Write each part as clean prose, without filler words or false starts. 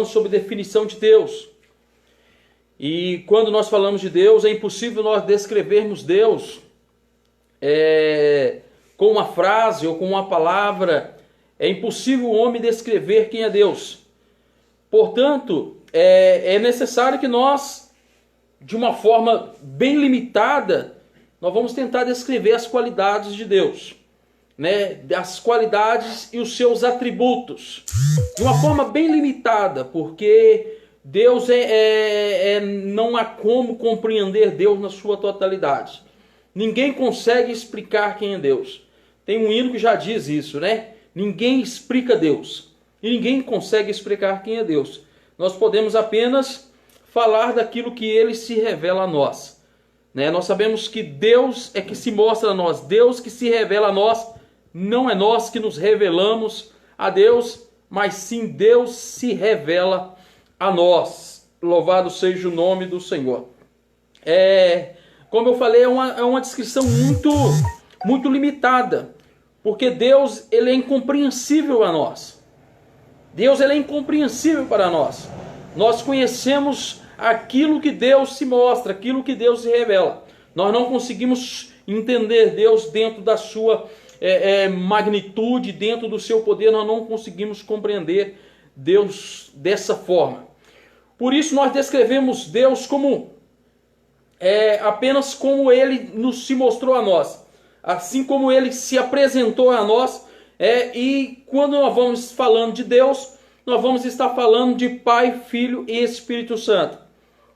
Sobre definição de Deus. E quando nós falamos de Deus, é impossível nós descrevermos Deus com uma frase ou com uma palavra. É impossível o homem descrever quem é Deus. Portanto, é necessário que nós, de uma forma bem limitada, nós vamos tentar descrever as qualidades de Deus, né? As qualidades e os seus atributos, de uma forma bem limitada, porque Deus não há como compreender Deus na sua totalidade. Ninguém consegue explicar quem é Deus. Tem um hino que já diz isso, né? Ninguém explica Deus e ninguém consegue explicar quem é Deus. Nós podemos apenas falar daquilo que Ele se revela a nós, né? Nós sabemos que Deus é que se mostra a nós, Deus que se revela a nós. Não é nós que nos revelamos a Deus, mas sim Deus se revela a nós. Louvado seja o nome do Senhor. Como eu falei, é uma descrição muito limitada, porque Deus ele é incompreensível a nós. Deus ele é incompreensível para nós. Nós conhecemos aquilo que Deus se mostra, aquilo que Deus se revela. Nós não conseguimos entender Deus dentro da sua magnitude, dentro do seu poder. Nós não conseguimos compreender Deus dessa forma. Por isso nós descrevemos Deus como apenas como Ele nos se mostrou a nós, assim como Ele se apresentou a nós. E quando nós vamos falando de Deus, nós vamos estar falando de Pai, Filho e Espírito Santo.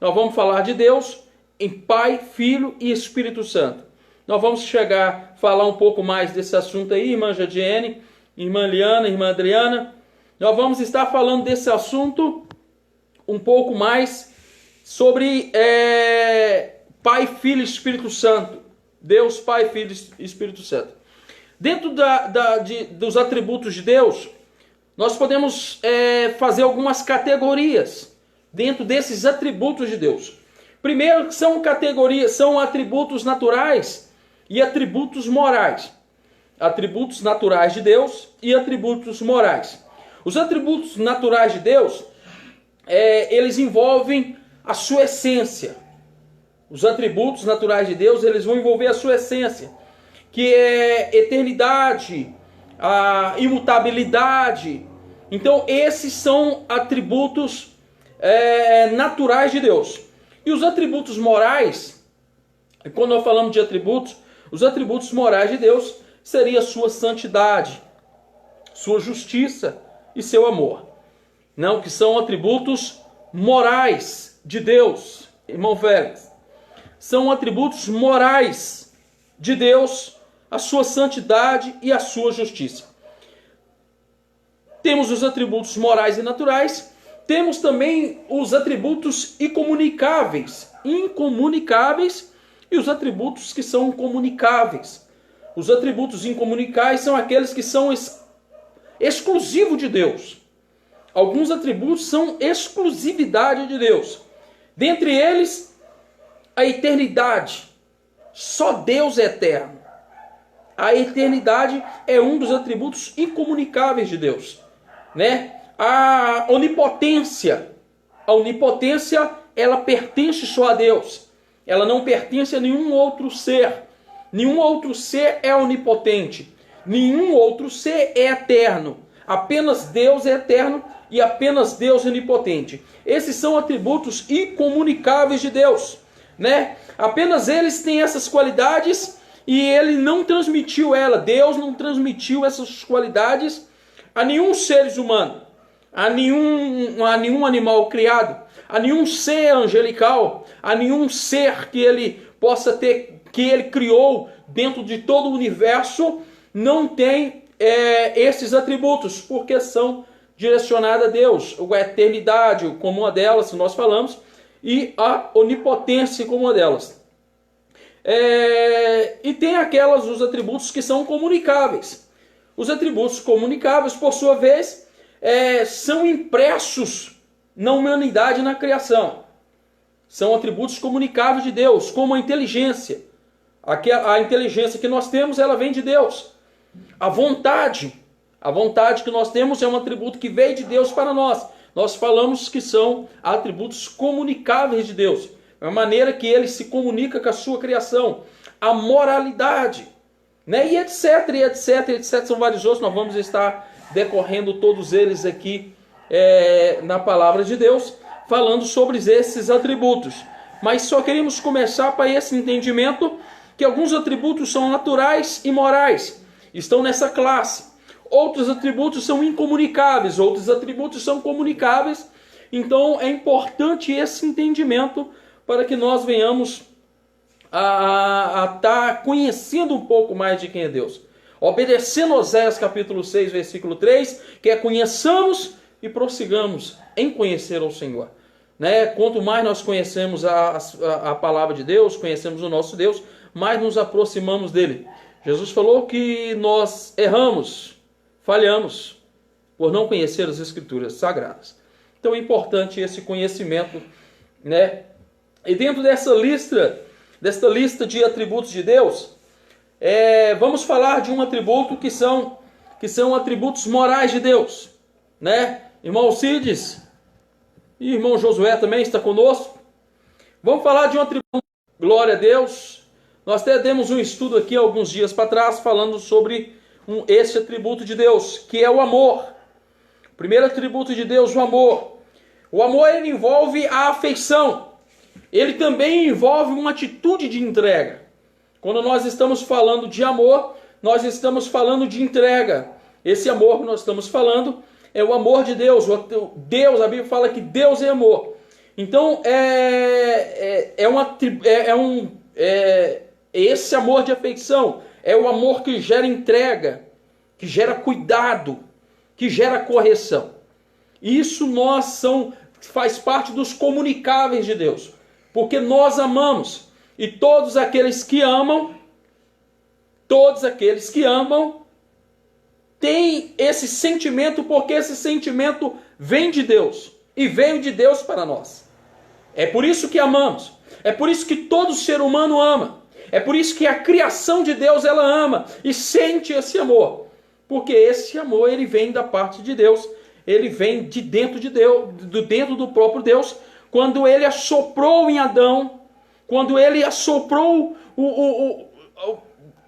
Nós vamos falar de Deus em Pai, Filho e Espírito Santo. Nós vamos falar um pouco mais desse assunto aí, irmã Jadiene, irmã Liana, irmã Adriana. Nós vamos estar falando desse assunto um pouco mais sobre Pai, Filho e Espírito Santo. Deus, Pai, Filho e Espírito Santo. Dentro dos atributos de Deus, nós podemos fazer algumas categorias dentro desses atributos de Deus. Primeiro, são atributos naturais e atributos morais. Atributos naturais de Deus e atributos morais. Os atributos naturais de Deus, eles envolvem a sua essência. Os atributos naturais de Deus, eles vão envolver a sua essência, que é eternidade, a imutabilidade. Então, esses são atributos naturais de Deus. E os atributos morais, quando nós falamos de atributos, os atributos morais de Deus seria sua santidade, sua justiça e seu amor. Não, que são atributos morais de Deus, irmão Félix. São atributos morais de Deus, a sua santidade e a sua justiça. Temos os atributos morais e naturais. Temos também os atributos incomunicáveis e os atributos que são comunicáveis. Os atributos incomunicáveis são aqueles que são exclusivos de Deus. Alguns atributos são exclusividade de Deus. Dentre eles, a eternidade. Só Deus é eterno. A eternidade é um dos atributos incomunicáveis de Deus, né? A onipotência. A onipotência, ela pertence só a Deus. Ela não pertence a nenhum outro ser. Nenhum outro ser é onipotente. Nenhum outro ser é eterno. Apenas Deus é eterno e apenas Deus é onipotente. Esses são atributos incomunicáveis de Deus, né? Apenas eles têm essas qualidades e Ele não transmitiu ela. Deus não transmitiu essas qualidades a nenhum ser humano, a nenhum animal criado, a nenhum ser angelical, a nenhum ser que ele possa ter, que ele criou dentro de todo o universo, não tem esses atributos, porque são direcionados a Deus. A eternidade, como uma delas, nós falamos, e a onipotência, como uma delas. E tem os atributos que são comunicáveis. Os atributos comunicáveis, por sua vez, são impressos na humanidade e na criação. São atributos comunicáveis de Deus, como a inteligência. A inteligência que nós temos, ela vem de Deus. A vontade que nós temos é um atributo que veio de Deus para nós. nós falamos que são atributos comunicáveis de Deus. É a maneira que ele se comunica com a sua criação. A moralidade, né? E etc, e etc, e etc. São vários outros, nós vamos estar decorrendo todos eles aqui na palavra de Deus, falando sobre esses atributos. Mas só queremos começar para esse entendimento que alguns atributos são naturais e morais, estão nessa classe. Outros atributos são incomunicáveis, outros atributos são comunicáveis. Então é importante esse entendimento para que nós venhamos a estar conhecendo um pouco mais de quem é Deus. Obedecendo Oséias capítulo 6, versículo 3, que é: conheçamos e prossigamos em conhecer ao Senhor. Né? Quanto mais nós conhecemos a palavra de Deus, conhecemos o nosso Deus, mais nos aproximamos dele. Jesus falou que nós erramos, falhamos, por não conhecer as Escrituras Sagradas. Então é importante esse conhecimento, né? E dentro desta lista de atributos de Deus, vamos falar de um atributo que são atributos morais de Deus, né? Irmão Alcides e irmão Josué também está conosco. Vamos falar de um atributo, glória a Deus. Nós até demos um estudo aqui alguns dias para trás falando sobre esse atributo de Deus, que é o amor. O primeiro atributo de Deus, o amor. O amor, ele envolve a afeição. Ele também envolve uma atitude de entrega. Quando nós estamos falando de amor, nós estamos falando de entrega. Esse amor que nós estamos falando é o amor de Deus. Deus, a Bíblia fala que Deus é amor. Então, esse amor de afeição é o amor que gera entrega, que gera cuidado, que gera correção. Isso faz parte dos comunicáveis de Deus, porque nós amamos, e todos aqueles que amam têm esse sentimento, porque esse sentimento vem de Deus e veio de Deus para nós. É por isso que amamos, é por isso que todo ser humano ama, é por isso que a criação de Deus ela ama e sente esse amor, porque esse amor ele vem da parte de Deus, ele vem de dentro de Deus, dentro do próprio Deus. Quando ele assoprou em Adão, quando ele assoprou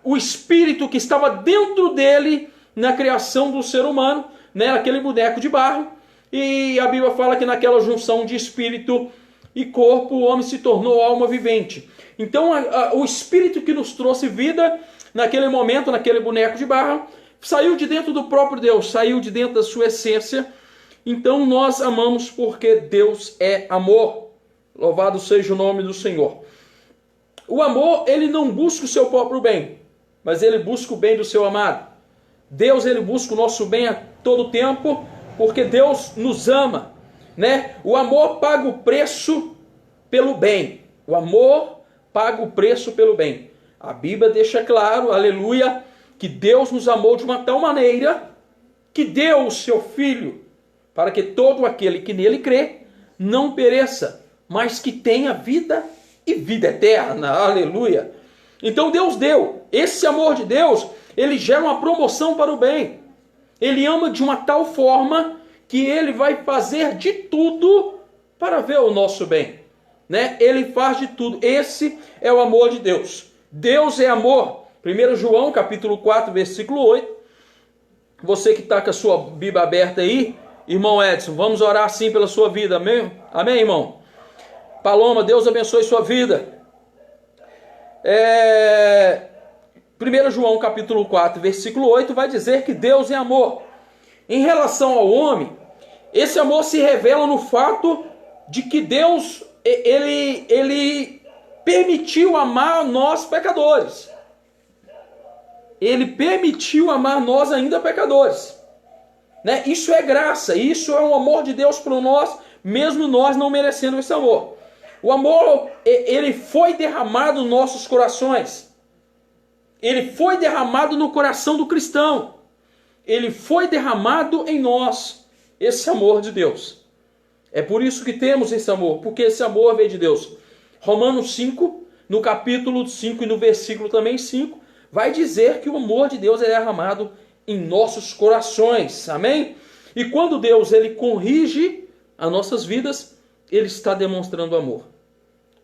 o espírito que estava dentro dele na criação do ser humano, né, aquele boneco de barro, e a Bíblia fala que naquela junção de espírito e corpo o homem se tornou alma vivente. Então o espírito que nos trouxe vida naquele momento, naquele boneco de barro, saiu de dentro do próprio Deus, saiu de dentro da sua essência. Então nós amamos porque Deus é amor. Louvado seja o nome do Senhor. O amor, ele não busca o seu próprio bem, mas ele busca o bem do seu amado. Deus, ele busca o nosso bem a todo tempo, porque Deus nos ama, né? O amor paga o preço pelo bem. O amor paga o preço pelo bem. A Bíblia deixa claro, aleluia, que Deus nos amou de uma tal maneira que deu o seu Filho, para que todo aquele que nele crê não pereça, mas que tenha vida e vida eterna. Aleluia! Então Deus deu. Esse amor de Deus, ele gera uma promoção para o bem. Ele ama de uma tal forma que ele vai fazer de tudo para ver o nosso bem, né? Ele faz de tudo. Esse é o amor de Deus. Deus é amor. 1 João capítulo 4, versículo 8. Você que está com a sua Bíblia aberta aí, irmão Edson, vamos orar assim pela sua vida, amém? Amém, irmão? Paloma, Deus abençoe sua vida. 1 João capítulo 4, versículo 8, vai dizer que Deus é amor. Em relação ao homem, esse amor se revela no fato de que Deus, ele permitiu amar nós pecadores. Ele permitiu amar nós ainda pecadores, né? Isso é graça, isso é um amor de Deus para nós, mesmo nós não merecendo esse amor. O amor, ele foi derramado nos nossos corações. Ele foi derramado no coração do cristão. Ele foi derramado em nós, esse amor de Deus. É por isso que temos esse amor, porque esse amor veio de Deus. Romanos 5, no capítulo 5 e no versículo também 5, vai dizer que o amor de Deus é derramado em nossos corações. Amém? E quando Deus ele corrige as nossas vidas, Ele está demonstrando amor.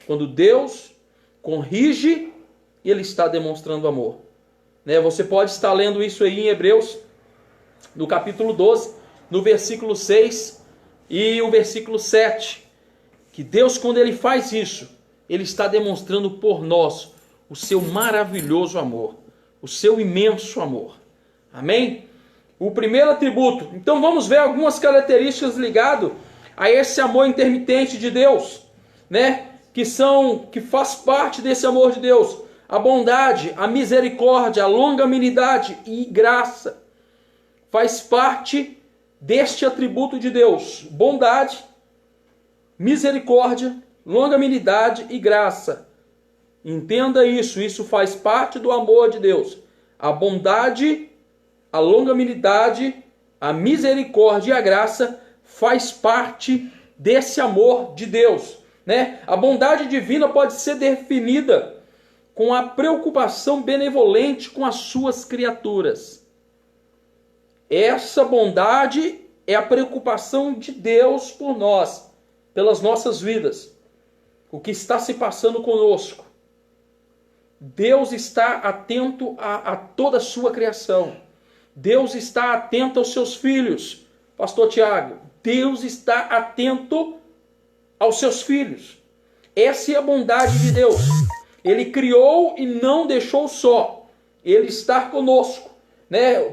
Quando Deus corrige, Ele está demonstrando amor. Você pode estar lendo isso aí em Hebreus, no capítulo 12, no versículo 6 e o versículo 7. Que Deus, quando Ele faz isso, Ele está demonstrando por nós o seu maravilhoso amor, o seu imenso amor. Amém? O primeiro atributo. Então vamos ver algumas características ligadas a esse amor intermitente de Deus, que faz parte desse amor de Deus. A bondade, a misericórdia, a longanimidade e graça faz parte deste atributo de Deus. Bondade, misericórdia, longanimidade e graça. Entenda isso faz parte do amor de Deus. A bondade, a longanimidade, a misericórdia e a graça faz parte desse amor de Deus. A bondade divina pode ser definida com a preocupação benevolente com as suas criaturas. Essa bondade é a preocupação de Deus por nós, pelas nossas vidas. O que está se passando conosco. Deus está atento a toda a sua criação. Deus está atento aos seus filhos. Pastor Tiago, Deus está atento aos seus filhos. Essa é a bondade de Deus. Ele criou e não deixou só. Ele está conosco.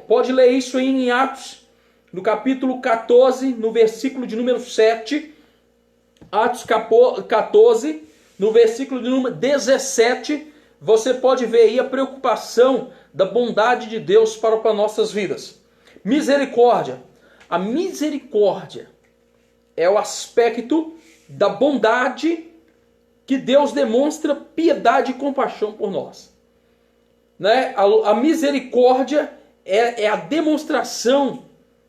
Pode ler isso aí em Atos, no capítulo 14, no versículo de número 7. Atos 14, no versículo de número 17. Você pode ver aí a preocupação da bondade de Deus para nossas vidas. Misericórdia. A misericórdia é o aspecto da bondade que Deus demonstra piedade e compaixão por nós. A misericórdia é a demonstração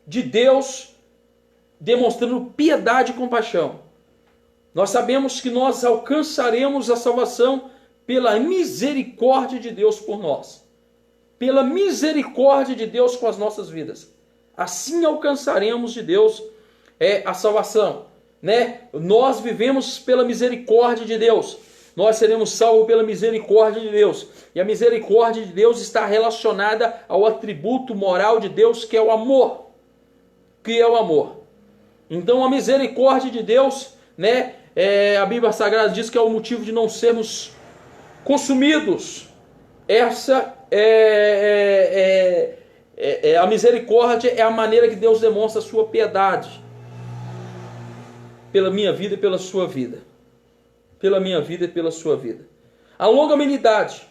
de Deus demonstrando piedade e compaixão. Nós sabemos que nós alcançaremos a salvação pela misericórdia de Deus por nós. Pela misericórdia de Deus com as nossas vidas. Assim alcançaremos de Deus a salvação. Nós vivemos pela misericórdia de Deus. Nós seremos salvos pela misericórdia de Deus. E a misericórdia de Deus está relacionada ao atributo moral de Deus, que é o amor. Então a misericórdia de Deus, a Bíblia Sagrada diz que é o motivo de não sermos consumidos. Essa a misericórdia é a maneira que Deus demonstra a sua piedade pela minha vida e pela sua vida. Pela minha vida e pela sua vida. A longanimidade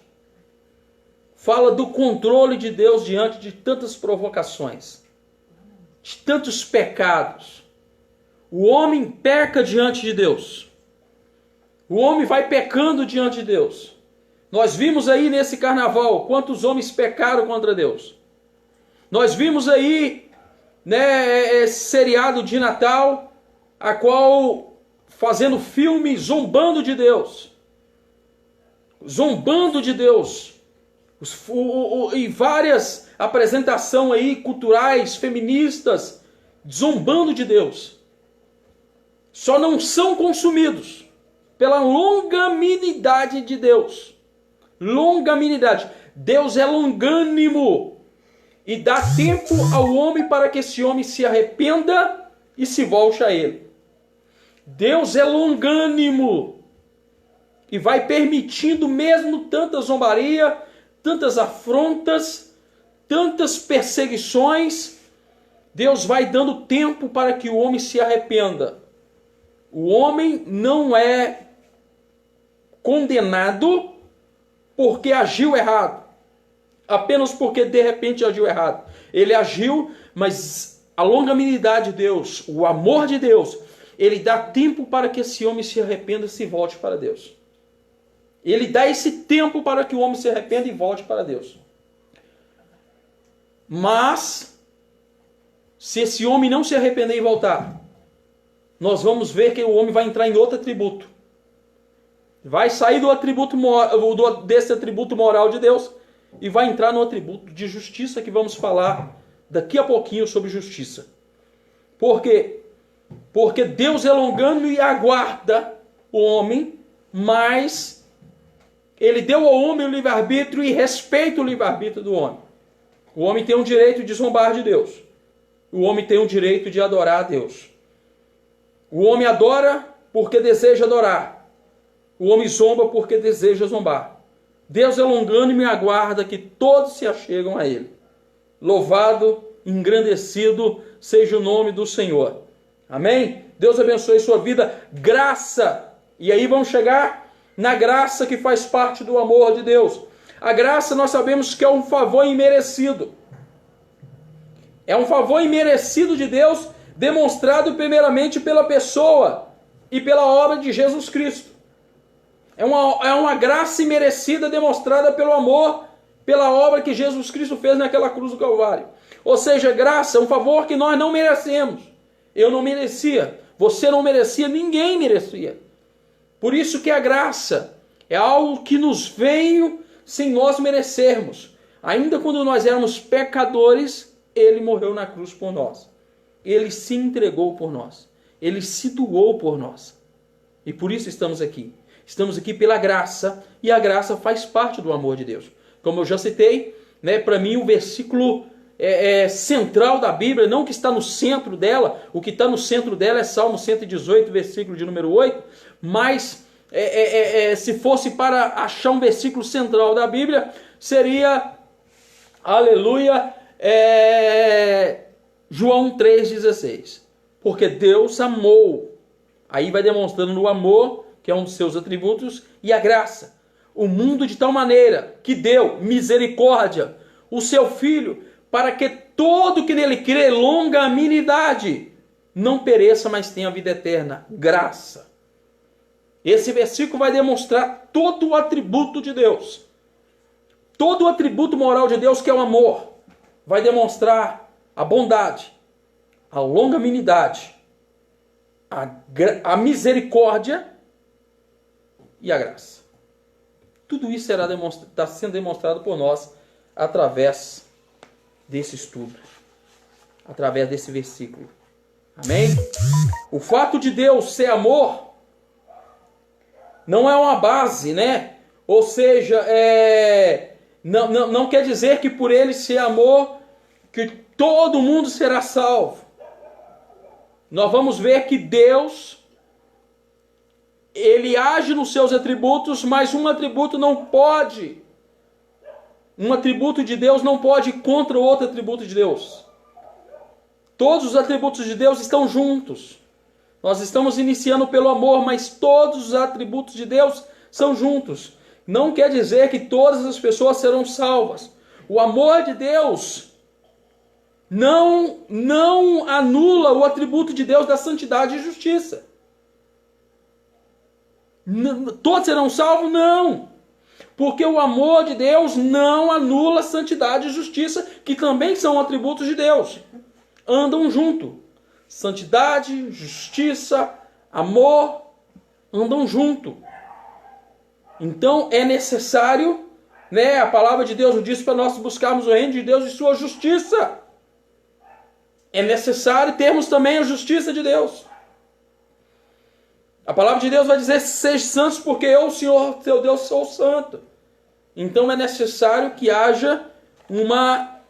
fala do controle de Deus diante de tantas provocações, de tantos pecados. O homem peca diante de Deus. O homem vai pecando diante de Deus. Nós vimos aí nesse carnaval quantos homens pecaram contra Deus. Nós vimos aí esse seriado de Natal, a qual fazendo filme zombando de Deus. Zombando de Deus. E várias apresentações aí culturais, feministas, zombando de Deus. Só não são consumidos pela longanimidade de Deus. Longanimidade. Deus é longânimo e dá tempo ao homem para que esse homem se arrependa e se volte a ele. Deus é longânimo e vai permitindo mesmo tanta zombaria, tantas afrontas, tantas perseguições. Deus vai dando tempo para que o homem se arrependa. O homem não é condenado porque agiu errado. Apenas porque de repente agiu errado. Ele agiu, mas a longanimidade de Deus, o amor de Deus, ele dá tempo para que esse homem se arrependa e se volte para Deus. Ele dá esse tempo para que o homem se arrependa e volte para Deus. Mas, se esse homem não se arrepender e voltar, nós vamos ver que o homem vai entrar em outro atributo. Vai sair desse atributo moral de Deus e vai entrar no atributo de justiça, que vamos falar daqui a pouquinho sobre justiça. Porque Porque Deus é longânimo e aguarda o homem, mas ele deu ao homem o livre-arbítrio e respeita o livre-arbítrio do homem. O homem tem o direito de zombar de Deus. O homem tem o direito de adorar a Deus. O homem adora porque deseja adorar. O homem zomba porque deseja zombar. Deus é longânimo e aguarda que todos se achegam a Ele. Louvado, engrandecido seja o nome do Senhor. Amém? Deus abençoe sua vida. Graça. E aí vamos chegar na graça que faz parte do amor de Deus. A graça nós sabemos que é um favor imerecido. É um favor imerecido de Deus, demonstrado primeiramente pela pessoa e pela obra de Jesus Cristo. É uma graça imerecida demonstrada pelo amor, pela obra que Jesus Cristo fez naquela cruz do Calvário. Ou seja, graça é um favor que nós não merecemos. Eu não merecia, você não merecia, ninguém merecia. Por isso que a graça é algo que nos veio sem nós merecermos. Ainda quando nós éramos pecadores, Ele morreu na cruz por nós. Ele se entregou por nós. Ele se doou por nós. E por isso estamos aqui. Estamos aqui pela graça, e a graça faz parte do amor de Deus. Como eu já citei, para mim o versículo central da Bíblia, não que está no centro dela, o que está no centro dela é Salmo 118, versículo de número 8, mas se fosse para achar um versículo central da Bíblia, seria, aleluia, João 3,16. Porque Deus amou, aí vai demonstrando o amor, que é um dos seus atributos, e a graça, o mundo de tal maneira que deu misericórdia, o seu Filho, para que todo que nele crê, longanimidade, não pereça, mas tenha vida eterna. Graça. Esse versículo vai demonstrar todo o atributo de Deus. Todo o atributo moral de Deus, que é o amor, vai demonstrar a bondade, a longanimidade, a misericórdia e a graça. Tudo isso está sendo demonstrado por nós através desse estudo, através desse versículo. Amém? O fato de Deus ser amor não é uma base, né? Ou seja, não quer dizer que por ele ser amor, que todo mundo será salvo. Nós vamos ver que Deus, ele age nos seus atributos, mas um atributo de Deus não pode ir contra o outro atributo de Deus. Todos os atributos de Deus estão juntos. Nós estamos iniciando pelo amor, mas todos os atributos de Deus são juntos. Não quer dizer que todas as pessoas serão salvas. O amor de Deus não anula o atributo de Deus da santidade e justiça. Todos serão salvos? Não. Porque o amor de Deus não anula santidade e justiça, que também são atributos de Deus. Andam junto. Santidade, justiça, amor, andam junto. Então é necessário, a palavra de Deus nos diz para nós buscarmos o reino de Deus e sua justiça. É necessário termos também a justiça de Deus. A palavra de Deus vai dizer: sejam santos, porque eu, o Senhor, teu Deus, sou santo. Então é necessário que haja uma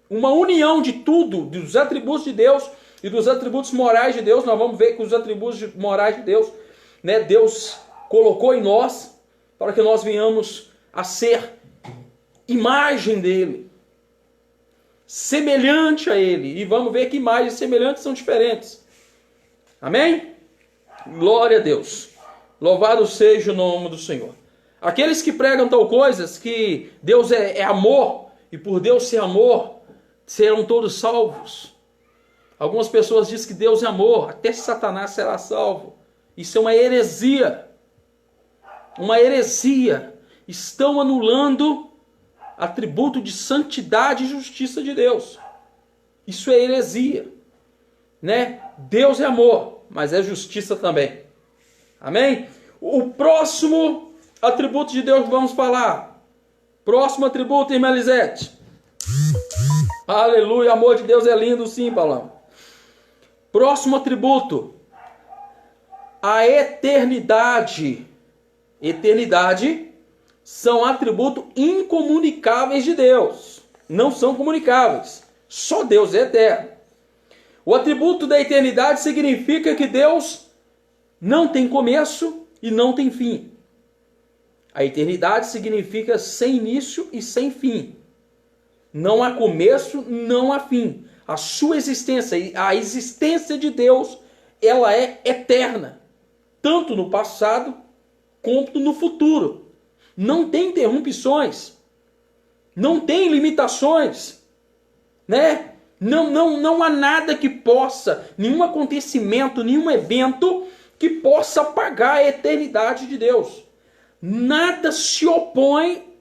união de tudo, dos atributos de Deus e dos atributos morais de Deus. Nós vamos ver que os atributos morais de Deus, Deus colocou em nós para que nós venhamos a ser imagem dele, semelhante a ele. E vamos ver que imagens semelhantes são diferentes. Amém? Glória a Deus. Louvado seja o nome do Senhor. Aqueles que pregam tal coisas, que Deus é amor, e por Deus ser amor, serão todos salvos. Algumas pessoas dizem que Deus é amor, até Satanás será salvo. Isso é uma heresia. Uma heresia. Estão anulando atributo de santidade e justiça de Deus. Isso é heresia. Deus é amor, mas é justiça também. Amém? O próximo atributo de Deus que vamos falar. Próximo atributo, irmã Elisete. Aleluia, o amor de Deus é lindo sim, Paulão. Próximo atributo, a eternidade. Eternidade são atributos incomunicáveis de Deus. Não são comunicáveis. Só Deus é eterno. O atributo da eternidade significa que Deus não tem começo e não tem fim. A eternidade significa sem início e sem fim. Não há começo, não há fim. A sua existência, a existência de Deus, ela é eterna. Tanto no passado, quanto no futuro. Não tem interrupções. Não tem limitações. Né? Não há nada que possa, nenhum acontecimento, nenhum evento que possa apagar a eternidade de Deus. Nada se opõe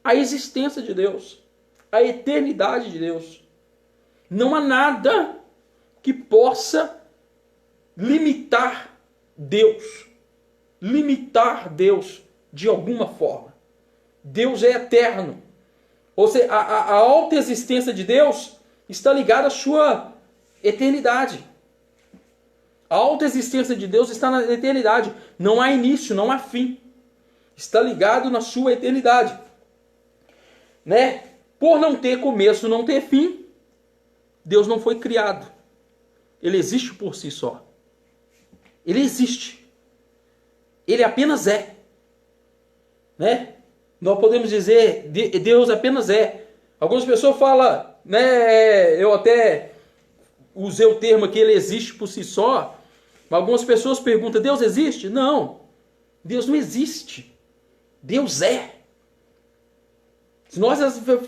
à existência de Deus, à eternidade de Deus. Não há nada que possa limitar Deus. Limitar Deus de alguma forma. Deus é eterno. Ou seja, a alta existência de Deus está ligada à sua eternidade. A alta existência de Deus está na eternidade. Não há início, não há fim. Está ligado na sua eternidade. Né? Por não ter começo, não ter fim, Deus não foi criado. Ele existe por si só. Ele existe. Ele apenas é. Né? Nós podemos dizer, Deus apenas é. Algumas pessoas falam, né, eu até usei o termo que ele existe por si só, mas algumas pessoas perguntam, Deus existe? Não, Deus não existe. Deus é. Se nós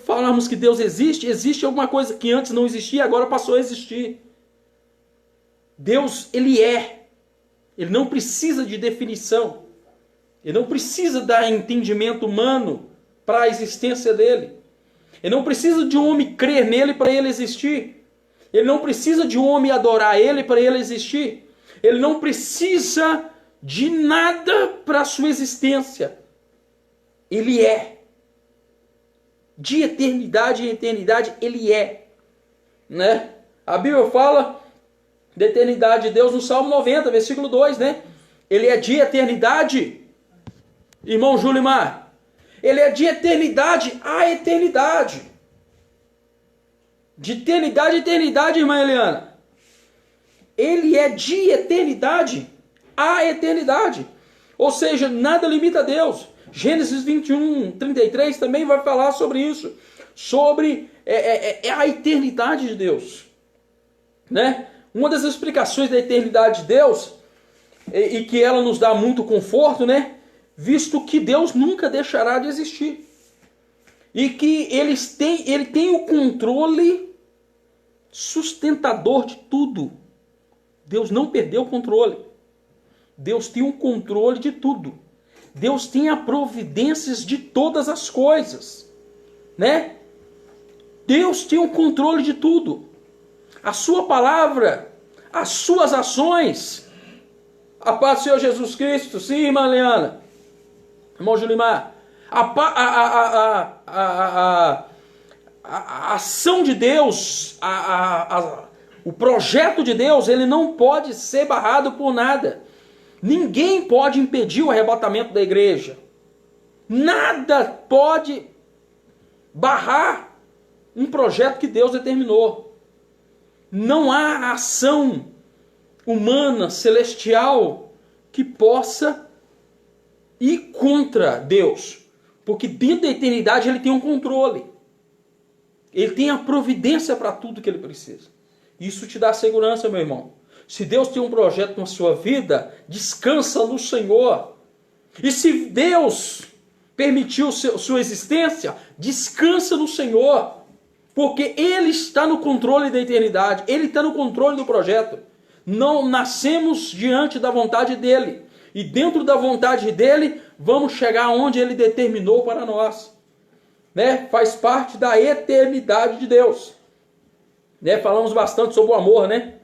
falarmos que Deus existe, existe alguma coisa que antes não existia, agora passou a existir. Deus, ele é. Ele não precisa de definição. Ele não precisa dar entendimento humano para a existência dele. Ele não precisa de um homem crer nele para ele existir. Ele não precisa de um homem adorar ele para ele existir. Ele não precisa de nada para a sua existência. Ele é. De eternidade em eternidade, ele é. Né? A Bíblia fala da eternidade de Deus no Salmo 90, versículo 2, né? Ele é de eternidade, irmão Julimar. Ele é de eternidade a eternidade. De eternidade a eternidade, irmã Eliana. Ele é de eternidade a eternidade. Ou seja, nada limita a Deus. Gênesis 21, 33 também vai falar sobre isso. Sobre a eternidade de Deus. Né? Uma das explicações da eternidade de Deus, e que ela nos dá muito conforto, né? Visto que Deus nunca deixará de existir. E que ele tem o controle sustentador de tudo. Deus não perdeu o controle. Deus tem o controle de tudo. Deus tem as providências de todas as coisas. Né? Deus tem o controle de tudo. A sua palavra, as suas ações. A paz do Senhor Jesus Cristo. Sim, irmã Leana. Irmão Julimar. A ação de Deus, o projeto de Deus, ele não pode ser barrado por nada. Ninguém pode impedir o arrebatamento da igreja. Nada pode barrar um projeto que Deus determinou. Não há ação humana, celestial, que possa ir contra Deus. Porque dentro da eternidade ele tem um controle. Ele tem a providência para tudo que ele precisa. Isso te dá segurança, meu irmão. Se Deus tem um projeto na sua vida, descansa no Senhor. E se Deus permitiu sua existência, descansa no Senhor. Porque Ele está no controle da eternidade. Ele está no controle do projeto. Não nascemos diante da vontade dEle. E dentro da vontade dEle, vamos chegar onde Ele determinou para nós. Né? Faz parte da eternidade de Deus. Né? Falamos bastante sobre o amor, né?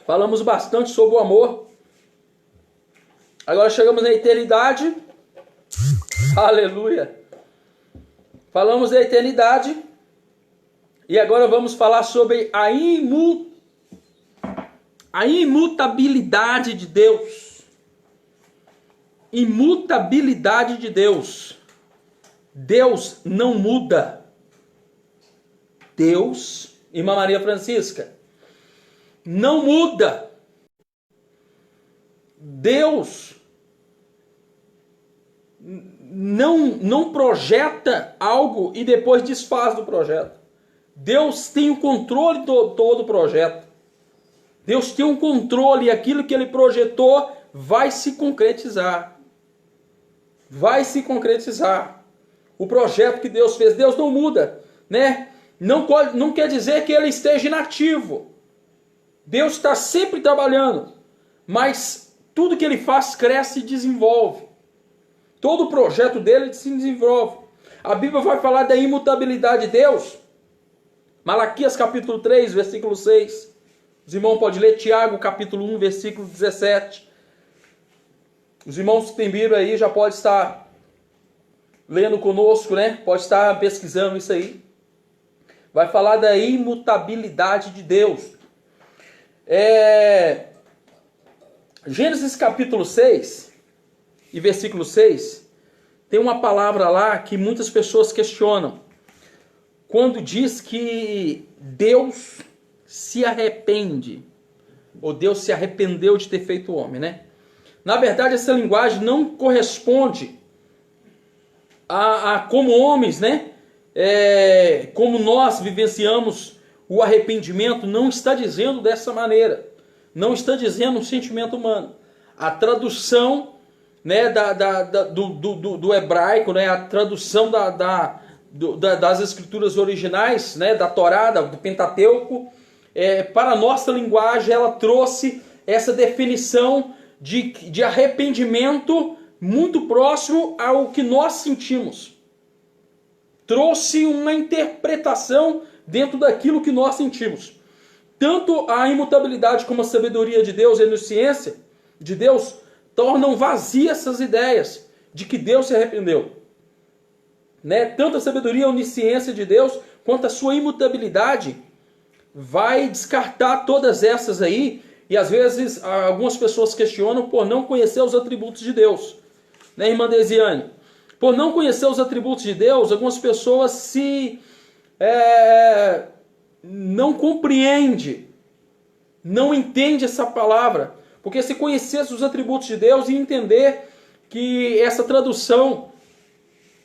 Falamos bastante sobre o amor. Agora chegamos na eternidade. Aleluia. Falamos da eternidade. E agora vamos falar sobre a imutabilidade de Deus. Imutabilidade de Deus. Deus não muda. Deus, irmã Maria Francisca, não muda. Deus não projeta algo e depois desfaz do projeto. Deus tem o controle de todo o projeto. Deus tem um controle e aquilo que Ele projetou vai se concretizar. Vai se concretizar. O projeto que Deus fez, Deus não muda, né? Não quer dizer que Ele esteja inativo. Deus está sempre trabalhando, mas tudo que Ele faz cresce e desenvolve. Todo o projeto dele se desenvolve. A Bíblia vai falar da imutabilidade de Deus. Malaquias capítulo 3, versículo 6. Os irmãos podem ler Tiago capítulo 1, versículo 17. Os irmãos que têm Bíblia aí já podem estar lendo conosco, né? Pode estar pesquisando isso aí. Vai falar da imutabilidade de Deus. Gênesis capítulo 6 e versículo 6, tem uma palavra lá que muitas pessoas questionam. Quando diz que Deus se arrepende, ou Deus se arrependeu de ter feito o homem, né? Na verdade, essa linguagem não corresponde a como homens, né? Como nós vivenciamos o arrependimento, não está dizendo dessa maneira. Não está dizendo um sentimento humano. A tradução, né, do hebraico, né, a tradução das escrituras originais, né, da Torá, do Pentateuco, para a nossa linguagem, ela trouxe essa definição de arrependimento muito próximo ao que nós sentimos. Trouxe uma interpretação dentro daquilo que nós sentimos. Tanto a imutabilidade como a sabedoria de Deus e a onisciência de Deus tornam vazias essas ideias de que Deus se arrependeu. Né? Tanto a sabedoria e a onisciência de Deus quanto a sua imutabilidade vai descartar todas essas aí. E às vezes algumas pessoas questionam por não conhecer os atributos de Deus. Né, irmã Desiane? Por não conhecer os atributos de Deus, algumas pessoas não compreende, não entende essa palavra. Porque se conhecesse os atributos de Deus e entender que essa tradução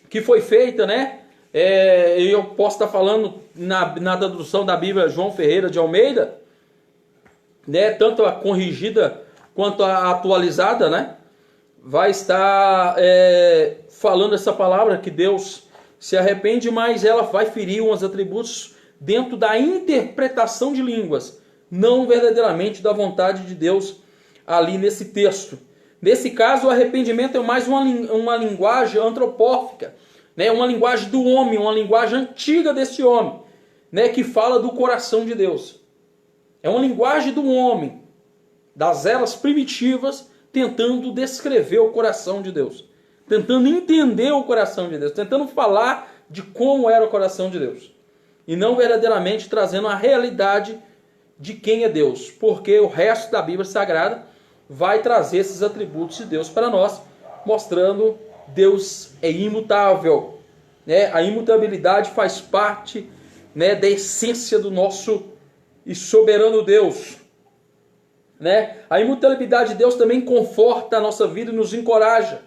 que foi feita, né? Eu posso estar falando na tradução da Bíblia João Ferreira de Almeida, né? Tanto a corrigida quanto a atualizada, né? Vai estar falando essa palavra que Deus se arrepende, mas ela vai ferir uns atributos dentro da interpretação de línguas, não verdadeiramente da vontade de Deus ali nesse texto. Nesse caso, o arrependimento é mais uma linguagem antropófica, né? Uma linguagem do homem, uma linguagem antiga desse homem, né? Que fala do coração de Deus. É uma linguagem do homem, das eras primitivas, tentando descrever o coração de Deus, tentando entender o coração de Deus, tentando falar de como era o coração de Deus, e não verdadeiramente trazendo a realidade de quem é Deus, porque o resto da Bíblia Sagrada vai trazer esses atributos de Deus para nós, mostrando Deus é imutável, né? A imutabilidade faz parte, né, da essência do nosso e soberano Deus. Né? A imutabilidade de Deus também conforta a nossa vida e nos encoraja,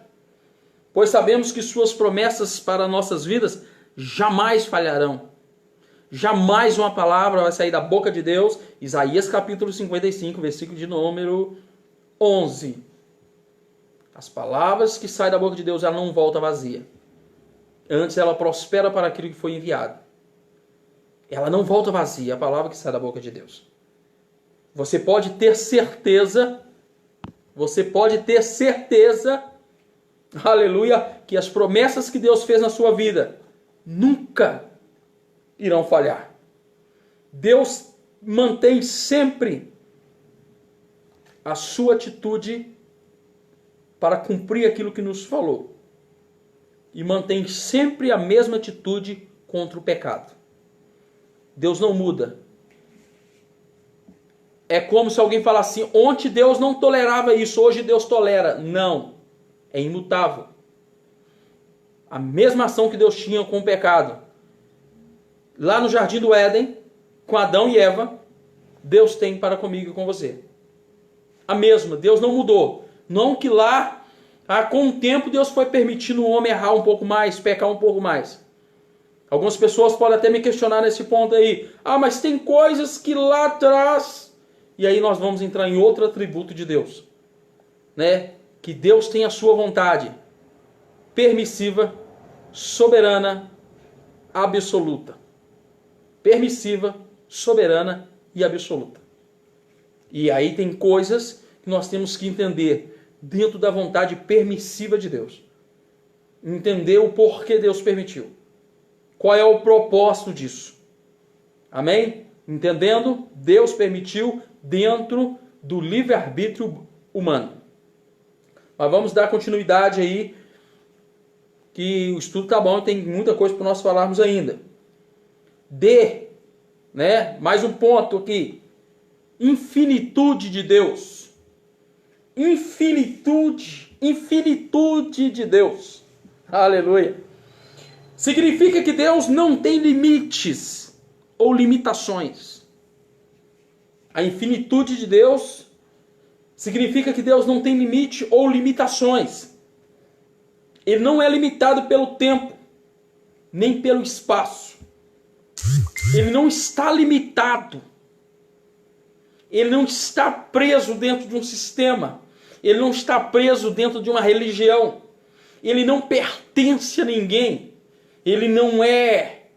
pois sabemos que suas promessas para nossas vidas jamais falharão. Jamais uma palavra vai sair da boca de Deus. Isaías capítulo 55, versículo de número 11. As palavras que saem da boca de Deus, ela não volta vazia. Antes ela prospera para aquilo que foi enviado. Ela não volta vazia, a palavra que sai da boca de Deus. Você pode ter certeza, aleluia, que as promessas que Deus fez na sua vida nunca irão falhar. Deus mantém sempre a sua atitude para cumprir aquilo que nos falou. E mantém sempre a mesma atitude contra o pecado. Deus não muda. É como se alguém falasse assim, ontem Deus não tolerava isso, hoje Deus tolera. Não, é imutável. A mesma ação que Deus tinha com o pecado. Lá no Jardim do Éden, com Adão e Eva, Deus tem para comigo e com você. A mesma, Deus não mudou. Não que lá, com o tempo, Deus foi permitindo o homem errar um pouco mais, pecar um pouco mais. Algumas pessoas podem até me questionar nesse ponto aí. Mas tem coisas que lá atrás... E aí nós vamos entrar em outro atributo de Deus. Né? Que Deus tem a sua vontade. Permissiva, soberana, absoluta. Permissiva, soberana e absoluta. E aí tem coisas que nós temos que entender dentro da vontade permissiva de Deus. Entender o porquê Deus permitiu. Qual é o propósito disso? Amém? Entendendo, Deus permitiu dentro do livre-arbítrio humano. Mas vamos dar continuidade aí, que o estudo tá bom e tem muita coisa para nós falarmos ainda. Mais um ponto aqui. Infinitude de Deus. Infinitude de Deus. Aleluia. Significa que Deus não tem limites ou limitações. A infinitude de Deus significa que Deus não tem limite ou limitações. Ele não é limitado pelo tempo, nem pelo espaço. Ele não está limitado. Ele não está preso dentro de um sistema. Ele não está preso dentro de uma religião. Ele não pertence a ninguém. Ele não é.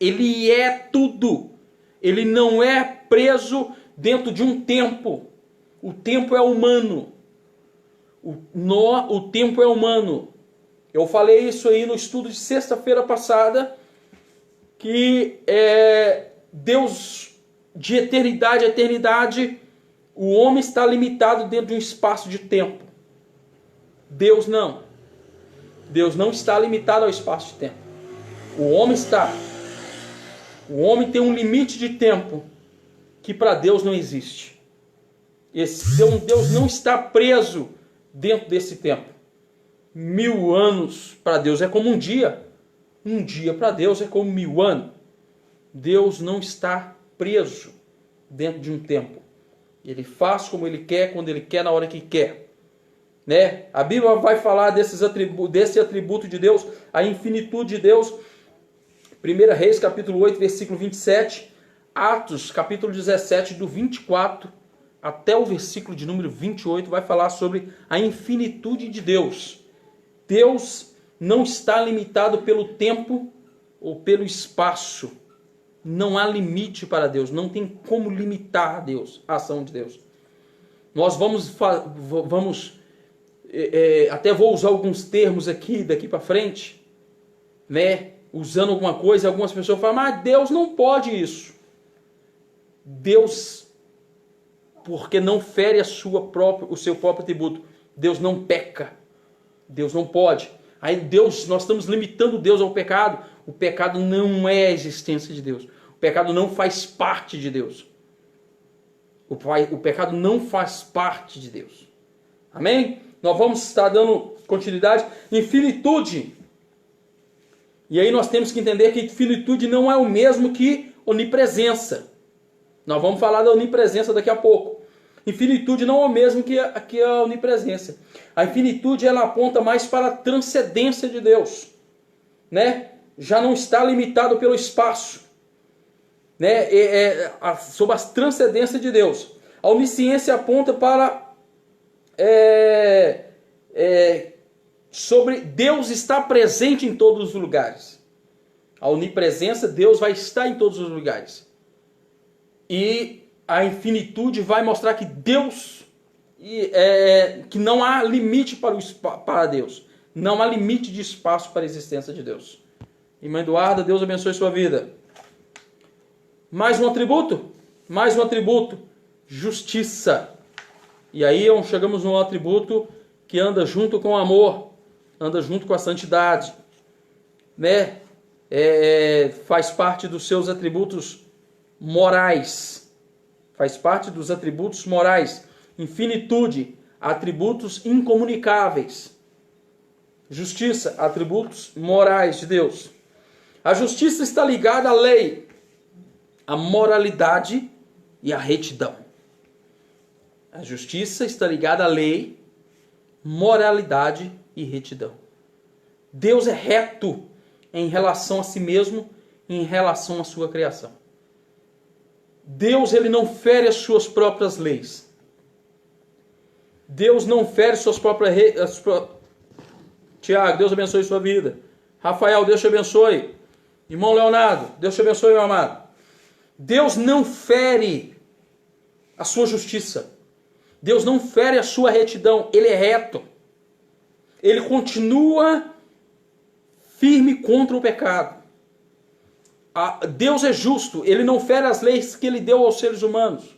Ele é tudo. Ele não é preso dentro de um tempo. O tempo é humano. O tempo é humano. Eu falei isso aí no estudo de sexta-feira passada, que Deus, de eternidade a eternidade, o homem está limitado dentro de um espaço de tempo. Deus não. Deus não está limitado ao espaço de tempo. O homem está. O homem tem um limite de tempo que para Deus não existe. Deus não está preso dentro desse tempo. 1000 anos para Deus é como um dia. Um dia para Deus é como 1000 anos. Deus não está preso dentro de um tempo. Ele faz como Ele quer, quando Ele quer, na hora que quer. Né? A Bíblia vai falar desse atributo de Deus, a infinitude de Deus. 1 Reis, capítulo 8, versículo 27. Atos, capítulo 17, do 24 até o versículo de número 28, vai falar sobre a infinitude de Deus. Deus não está limitado pelo tempo ou pelo espaço. Não há limite para Deus. Não tem como limitar a Deus, a ação de Deus. Nós vamos até vou usar alguns termos aqui, daqui para frente, né? Usando alguma coisa, algumas pessoas falam, mas Deus não pode isso. Deus, porque não fere o seu próprio atributo. Deus não peca. Deus não pode. Aí Deus, nós estamos limitando Deus ao pecado. O pecado não é a existência de Deus. O pecado não faz parte de Deus. O pecado não faz parte de Deus. Amém? Nós vamos estar dando continuidade. Infinitude. E aí nós temos que entender que infinitude não é o mesmo que onipresença. Nós vamos falar da onipresença daqui a pouco. Infinitude não é o mesmo que a onipresença. A infinitude ela aponta mais para a transcendência de Deus, né? Já não está limitado pelo espaço, né? Sobre a transcendência de Deus. A onisciência aponta para sobre Deus estar presente em todos os lugares. A onipresença, Deus vai estar em todos os lugares. E a infinitude vai mostrar que Deus, que não há limite para Deus. Não há limite de espaço para a existência de Deus. Irmã Eduarda, Deus abençoe sua vida. Mais um atributo? Mais um atributo. Justiça. E aí chegamos num atributo que anda junto com o amor, anda junto com a santidade, né? Faz parte dos seus atributos morais. Faz parte dos atributos morais. Infinitude, atributos incomunicáveis. Justiça, atributos morais de Deus. A justiça está ligada à lei, à moralidade e à retidão. A justiça está ligada à lei, moralidade e retidão. Deus é reto em relação a si mesmo e em relação à sua criação. Deus, ele não fere as suas próprias leis. Deus não fere suas próprias leis. Tiago, Deus abençoe sua vida. Rafael, Deus te abençoe. Irmão Leonardo, Deus te abençoe, meu amado. Deus não fere a sua justiça. Deus não fere a sua retidão. Ele é reto. Ele continua firme contra o pecado. Deus é justo. Ele não fere as leis que ele deu aos seres humanos,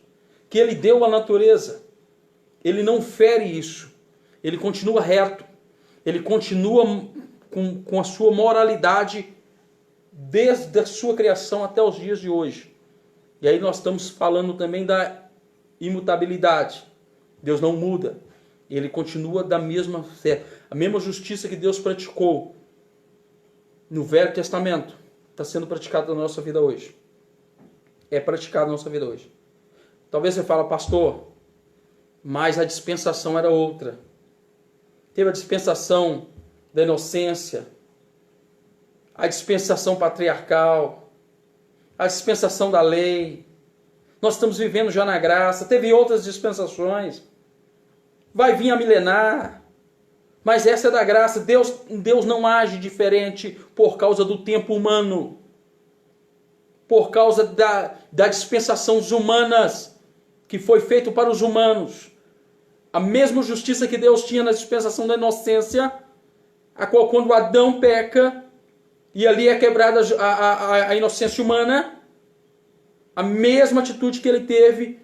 que ele deu à natureza. Ele não fere isso. Ele continua reto. Ele continua com a sua moralidade desde a sua criação até os dias de hoje. E aí nós estamos falando também da imutabilidade. Deus não muda. Ele continua da mesma fé. A mesma justiça que Deus praticou no Velho Testamento está sendo praticada na nossa vida hoje. É praticada na nossa vida hoje. Talvez você fale, pastor, mas a dispensação era outra. Teve a dispensação da inocência, a dispensação patriarcal, a dispensação da lei. Nós estamos vivendo já na graça. Teve outras dispensações. Vai vir a milenar. Mas essa é da graça. Deus não age diferente por causa do tempo humano. Por causa da dispensação humanas que foi feito para os humanos. A mesma justiça que Deus tinha na dispensação da inocência, a qual quando Adão peca, e ali é quebrada a inocência humana, a mesma atitude que ele teve,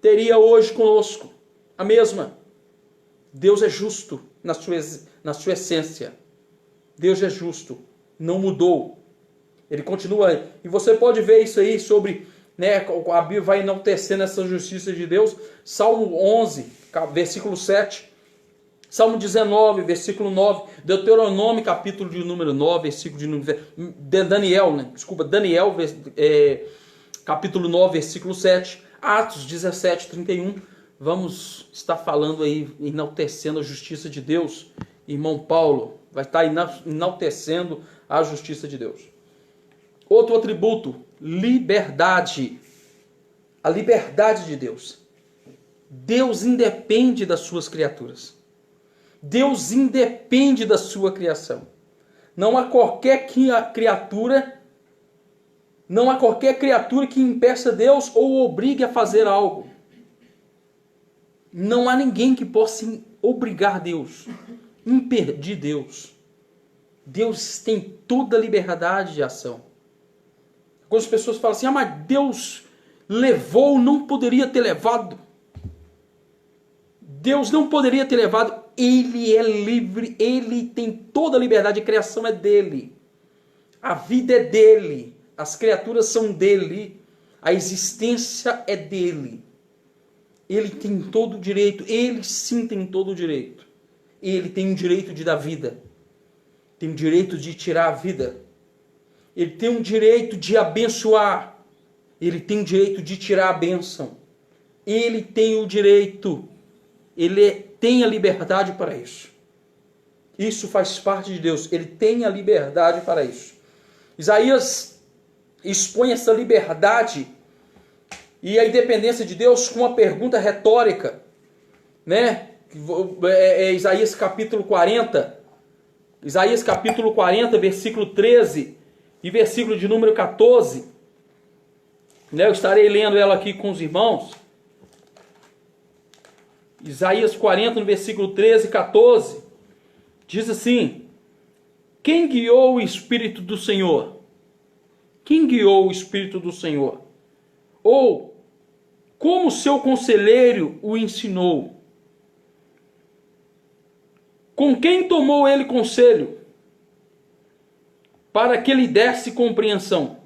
teria hoje conosco. A mesma. Deus é justo na sua essência. Deus é justo. Não mudou. Ele continua. E você pode ver isso aí sobre, né, a Bíblia vai enaltecendo essa justiça de Deus. Salmo 11, versículo 7. Salmo 19, versículo 9. Deuteronômio, capítulo de número 9, versículo de número... Daniel, capítulo 9, versículo 7. Atos 17, 31. Vamos estar falando aí, enaltecendo a justiça de Deus. Irmão Paulo vai estar enaltecendo a justiça de Deus. Outro atributo, liberdade. A liberdade de Deus. Deus independe das suas criaturas. Deus independe da sua criação. Não há qualquer criatura que impeça Deus ou obrigue a fazer algo. Não há ninguém que possa obrigar Deus, impedir Deus. Deus tem toda a liberdade de ação. Algumas pessoas falam assim, mas Deus levou, não poderia ter levado. Deus não poderia ter levado. Ele é livre, ele tem toda a liberdade, a criação é dele. A vida é dele, as criaturas são dele, a existência é dele. Ele tem todo o direito, ele sim tem todo o direito. Ele tem o direito de dar vida, tem o direito de tirar a vida. Ele tem o direito de abençoar, ele tem o direito de tirar a bênção. Ele tem o direito, ele tem a liberdade para isso. Isso faz parte de Deus, ele tem a liberdade para isso. Isaías expõe essa liberdade e a independência de Deus com uma pergunta retórica, né? Isaías capítulo 40, versículo 13 e versículo de número 14, né? Eu estarei lendo ela aqui com os irmãos. Isaías 40, no versículo 13 e 14, diz assim: quem guiou o Espírito do Senhor? Quem guiou o Espírito do Senhor? Ou como seu conselheiro o ensinou? Com quem tomou ele conselho? Para que lhe desse compreensão.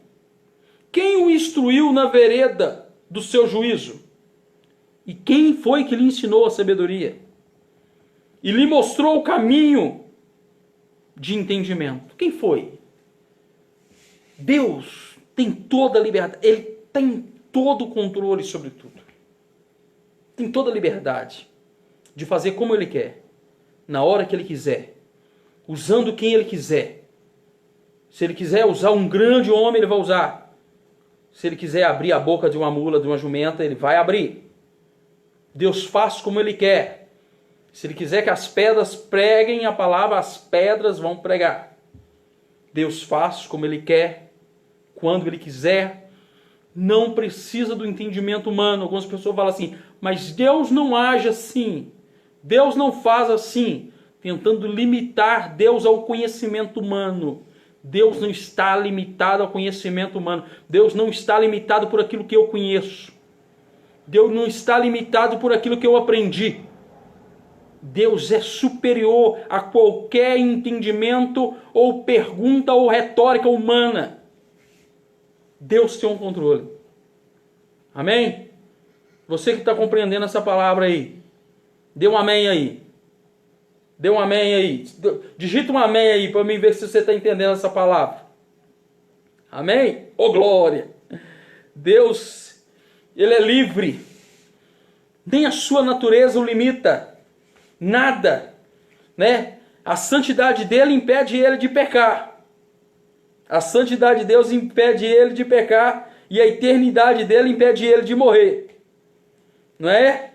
Quem o instruiu na vereda do seu juízo? E quem foi que lhe ensinou a sabedoria? E lhe mostrou o caminho de entendimento? Quem foi? Deus tem toda a liberdade. Ele tem todo o controle sobre tudo. Tem toda a liberdade de fazer como Ele quer, na hora que Ele quiser, usando quem Ele quiser. Se Ele quiser usar um grande homem, Ele vai usar. Se Ele quiser abrir a boca de uma mula, de uma jumenta, Ele vai abrir. Deus faz como Ele quer. Se Ele quiser que as pedras preguem a palavra, as pedras vão pregar. Deus faz como Ele quer, quando Ele quiser. Não precisa do entendimento humano. Algumas pessoas falam assim, mas Deus não age assim. Deus não faz assim. Tentando limitar Deus ao conhecimento humano. Deus não está limitado ao conhecimento humano. Deus não está limitado por aquilo que eu conheço. Deus não está limitado por aquilo que eu aprendi. Deus é superior a qualquer entendimento ou pergunta ou retórica humana. Deus tem um controle. Amém? Você que está compreendendo essa palavra aí, dê um amém aí. Dê um amém aí. Digita um amém aí para mim ver se você está entendendo essa palavra. Amém? Ô glória! Deus, Ele é livre. Nem a sua natureza o limita. Nada. Né? A santidade dele impede ele de pecar. A santidade de Deus impede ele de pecar. E a eternidade dele impede ele de morrer. Não é?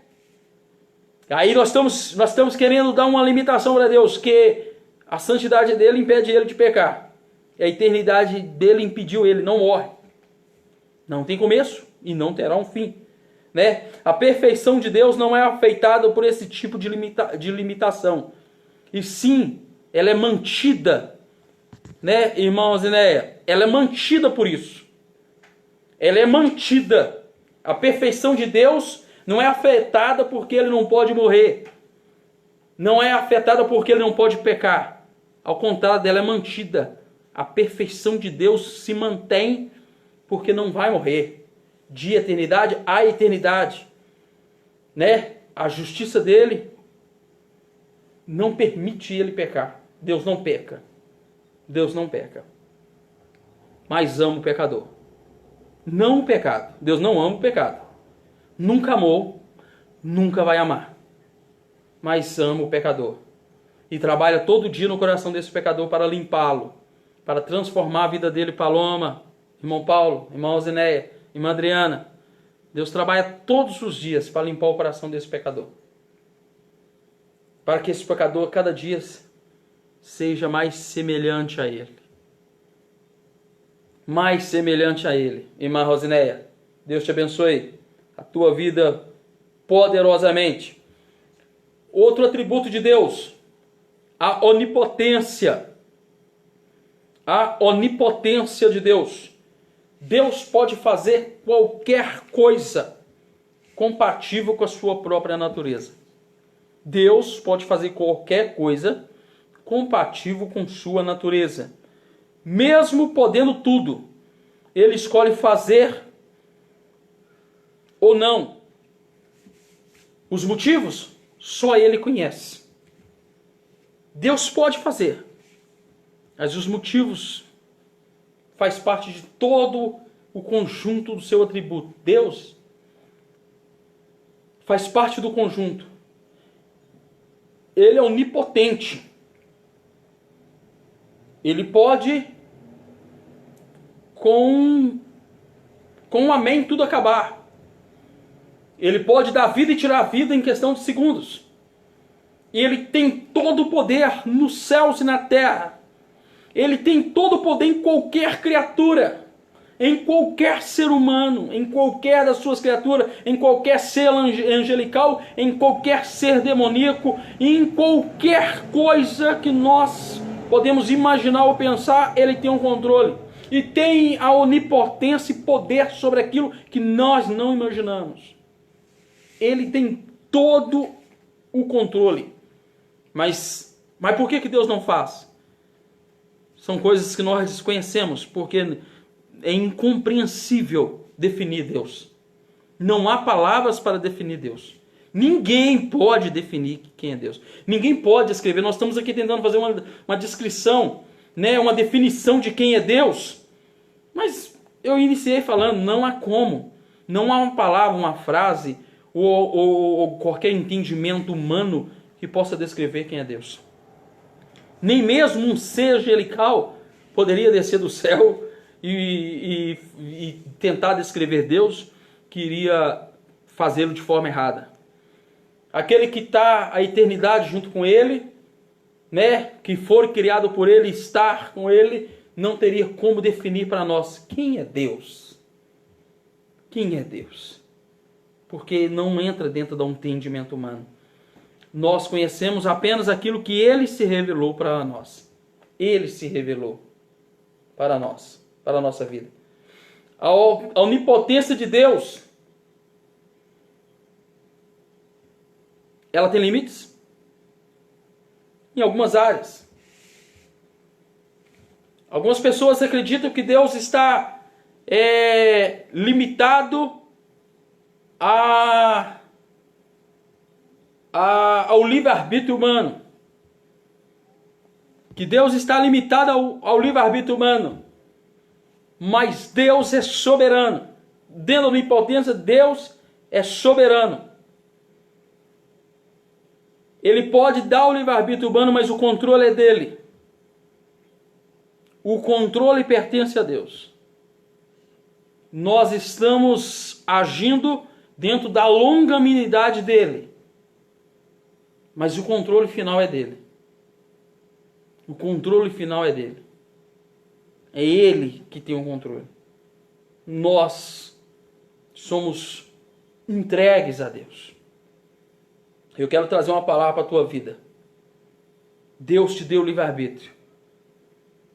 Aí nós estamos querendo dar uma limitação para Deus, que a santidade dele impede ele de pecar. E a eternidade dele impediu ele, não morre. Não tem começo e não terá um fim. Né? A perfeição de Deus não é afetada por esse tipo de limitação. E sim, ela é mantida. Né, irmão Zineia? Ela é mantida por isso. Ela é mantida. A perfeição de Deus não é afetada porque ele não pode morrer. Não é afetada porque ele não pode pecar. Ao contrário, ela é mantida. A perfeição de Deus se mantém porque não vai morrer. De eternidade a eternidade. Né? A justiça dele não permite ele pecar. Deus não peca. Deus não peca. Mas ama o pecador. Não o pecado. Deus não ama o pecado. Nunca amou, nunca vai amar. Mas ama o pecador. E trabalha todo dia no coração desse pecador para limpá-lo. Para transformar a vida dele. Paloma, irmão Paulo, irmão Zineia, irmã Adriana. Deus trabalha todos os dias para limpar o coração desse pecador. Para que esse pecador cada dia seja mais semelhante a ele. Mais semelhante a ele. Irmã Rosineia, Deus te abençoe a tua vida poderosamente. Outro atributo de Deus, a onipotência. A onipotência de Deus. Deus pode fazer qualquer coisa compatível com a sua própria natureza. Deus pode fazer qualquer coisa compatível com sua natureza. Mesmo podendo tudo, Ele escolhe fazer ou não. Os motivos, só Ele conhece. Deus pode fazer, mas os motivos faz parte de todo o conjunto do seu atributo. Deus faz parte do conjunto. Ele é onipotente. Ele pode, com um amém, tudo acabar. Ele pode dar vida e tirar a vida em questão de segundos. E Ele tem todo o poder nos céus e na terra. Ele tem todo o poder em qualquer criatura, em qualquer ser humano, em qualquer das suas criaturas, em qualquer ser angelical, em qualquer ser demoníaco, em qualquer coisa que nós podemos imaginar ou pensar, Ele tem um controle. E tem a onipotência e poder sobre aquilo que nós não imaginamos. Ele tem todo o controle. Mas por que Deus não faz? São coisas que nós desconhecemos, porque é incompreensível definir Deus. Não há palavras para definir Deus. Ninguém pode definir quem é Deus. Ninguém pode escrever. Nós estamos aqui tentando fazer uma descrição, né, uma definição de quem é Deus. Mas eu iniciei falando, não há como. Não há uma palavra, uma frase ou qualquer entendimento humano que possa descrever quem é Deus. Nem mesmo um ser angelical poderia descer do céu e tentar descrever Deus, que iria fazê-lo de forma errada. Aquele que está a eternidade junto com ele, né, que for criado por ele, estar com ele, não teria como definir para nós quem é Deus. Quem é Deus? Porque não entra dentro do entendimento humano. Nós conhecemos apenas aquilo que ele se revelou para nós. Ele se revelou para nós, para a nossa vida. A onipotência de Deus, ela tem limites? Em algumas áreas. Algumas pessoas acreditam que Deus está limitado ao livre-arbítrio humano. Que Deus está limitado ao livre-arbítrio humano. Mas Deus é soberano. Dentro da onipotência, Deus é soberano. Ele pode dar o livre-arbítrio humano, mas o controle é dele. O controle pertence a Deus. Nós estamos agindo dentro da longanimidade dele. Mas o controle final é dele. O controle final é dele. É ele que tem o controle. Nós somos entregues a Deus. Eu quero trazer uma palavra para a tua vida. Deus te deu o livre-arbítrio.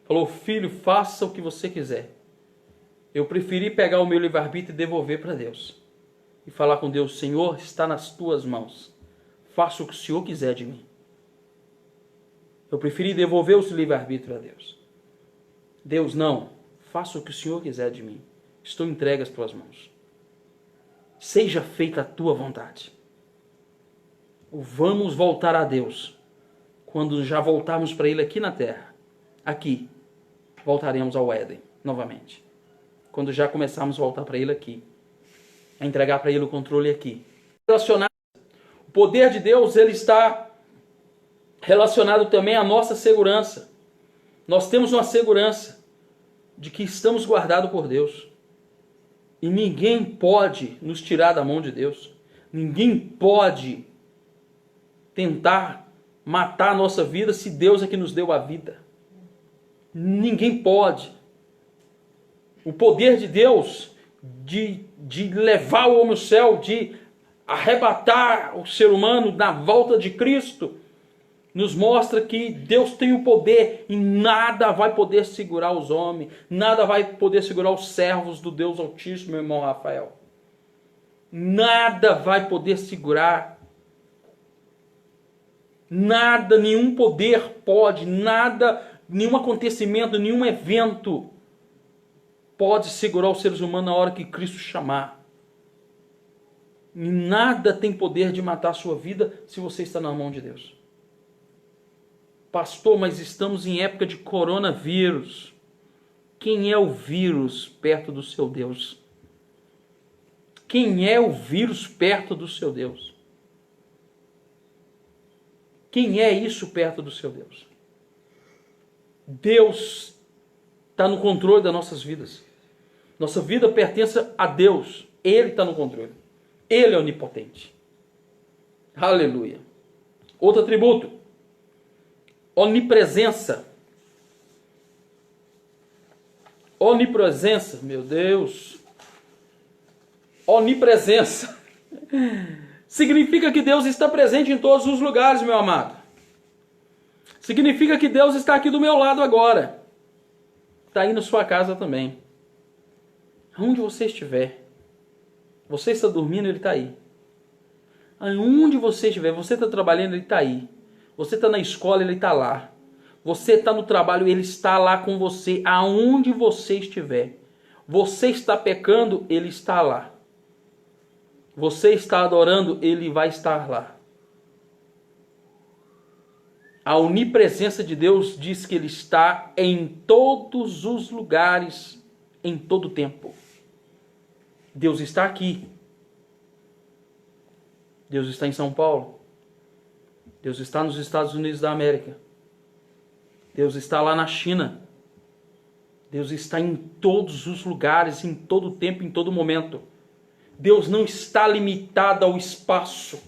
Falou, filho, faça o que você quiser. Eu preferi pegar o meu livre-arbítrio e devolver para Deus. E falar com Deus, Senhor, está nas tuas mãos. Faça o que o Senhor quiser de mim. Eu preferi devolver o livre-arbítrio a Deus. Deus, não. Faça o que o Senhor quiser de mim. Estou entregue às tuas mãos. Seja feita a tua vontade. Vamos voltar a Deus. Quando já voltarmos para Ele aqui na terra. Aqui. Voltaremos ao Éden novamente. Quando já começarmos a voltar para Ele aqui. A entregar para Ele o controle aqui. O poder de Deus, ele está relacionado também à nossa segurança. Nós temos uma segurança de que estamos guardados por Deus. E ninguém pode nos tirar da mão de Deus. Ninguém pode tentar matar a nossa vida se Deus é que nos deu a vida. Ninguém pode. O poder de Deus de levar o homem ao céu, de arrebatar o ser humano na volta de Cristo, nos mostra que Deus tem o poder e nada vai poder segurar os homens, nada vai poder segurar os servos do Deus Altíssimo, meu irmão Rafael. Nada vai poder segurar. Nada, nenhum poder pode, nada, nenhum acontecimento, nenhum evento pode segurar os seres humanos na hora que Cristo chamar. E nada tem poder de matar a sua vida se você está na mão de Deus. Pastor, mas estamos em época de coronavírus. Quem é o vírus perto do seu Deus? Quem é o vírus perto do seu Deus? Quem é isso perto do seu Deus? Deus está no controle das nossas vidas. Nossa vida pertence a Deus. Ele está no controle. Ele é onipotente. Aleluia. Outro atributo. Onipresença. Onipresença, meu Deus. Onipresença. Significa que Deus está presente em todos os lugares, meu amado. Significa que Deus está aqui do meu lado agora. Está aí na sua casa também. Onde você estiver. Você está dormindo, Ele está aí. Aonde você estiver, você está trabalhando, Ele está aí. Você está na escola, Ele está lá. Você está no trabalho, Ele está lá com você, aonde você estiver. Você está pecando, Ele está lá. Você está adorando, Ele vai estar lá. A onipresença de Deus diz que Ele está em todos os lugares, em todo tempo. Deus está aqui. Deus está em São Paulo. Deus está nos Estados Unidos da América. Deus está lá na China. Deus está em todos os lugares, em todo tempo, em todo momento. Deus não está limitado ao espaço.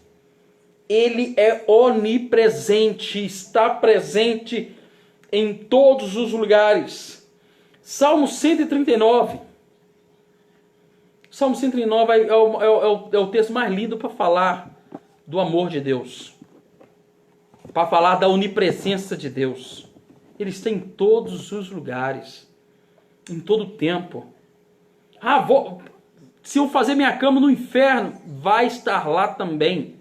Ele é onipresente, está presente em todos os lugares. Salmo 139. Salmo 139 é o texto mais lindo para falar do amor de Deus. Para falar da onipresença de Deus. Ele está em todos os lugares. Em todo tempo. Se eu fazer minha cama no inferno, vai estar lá também.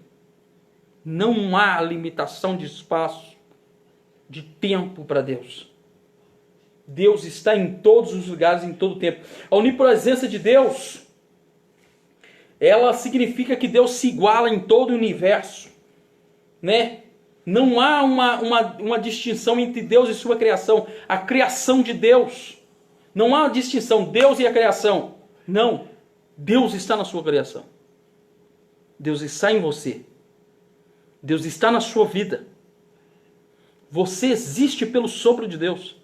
Não há limitação de espaço, de tempo para Deus. Deus está em todos os lugares, em todo tempo. A onipresença de Deus, ela significa que Deus se iguala em todo o universo, né? Não há uma distinção entre Deus e sua criação. A criação de Deus. Não há distinção, Deus e a criação. Não. Deus está na sua criação. Deus está em você. Deus está na sua vida. Você existe pelo sopro de Deus.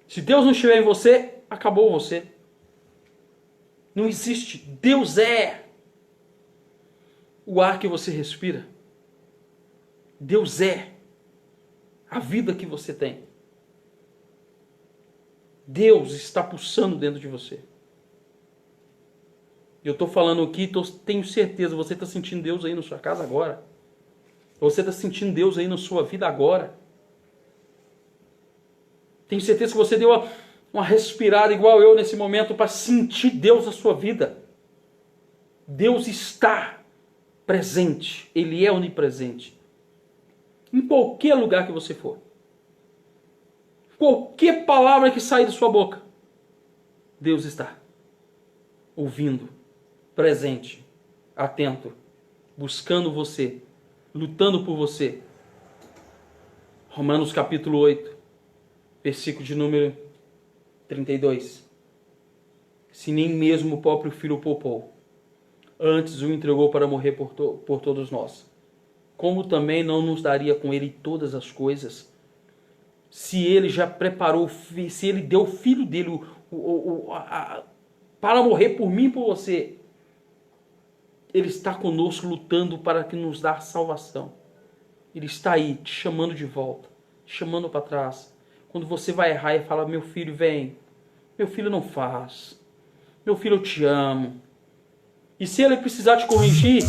Se Deus não estiver em você, acabou você. Não existe. Deus é o ar que você respira. Deus é a vida que você tem. Deus está pulsando dentro de você. Eu estou falando aqui, tenho certeza, você está sentindo Deus aí na sua casa agora. Você está sentindo Deus aí na sua vida agora. Tenho certeza que você deu uma respirada igual eu nesse momento para sentir Deus na sua vida. Deus está presente. Ele é onipresente. Em qualquer lugar que você for. Qualquer palavra que sair da sua boca, Deus está ouvindo, presente, atento, buscando você, lutando por você. Romanos capítulo 8, versículo de número 32. Se nem mesmo o próprio Filho o poupou, antes o entregou para morrer por todos nós, como também não nos daria com ele todas as coisas? Se ele já preparou, se ele deu o filho dele para morrer por mim e por você, ele está conosco lutando para que nos dê salvação. Ele está aí te chamando de volta, te chamando para trás. Quando você vai errar e fala, meu filho, vem. Meu filho, não faz. Meu filho, eu te amo. E se ele precisar te corrigir,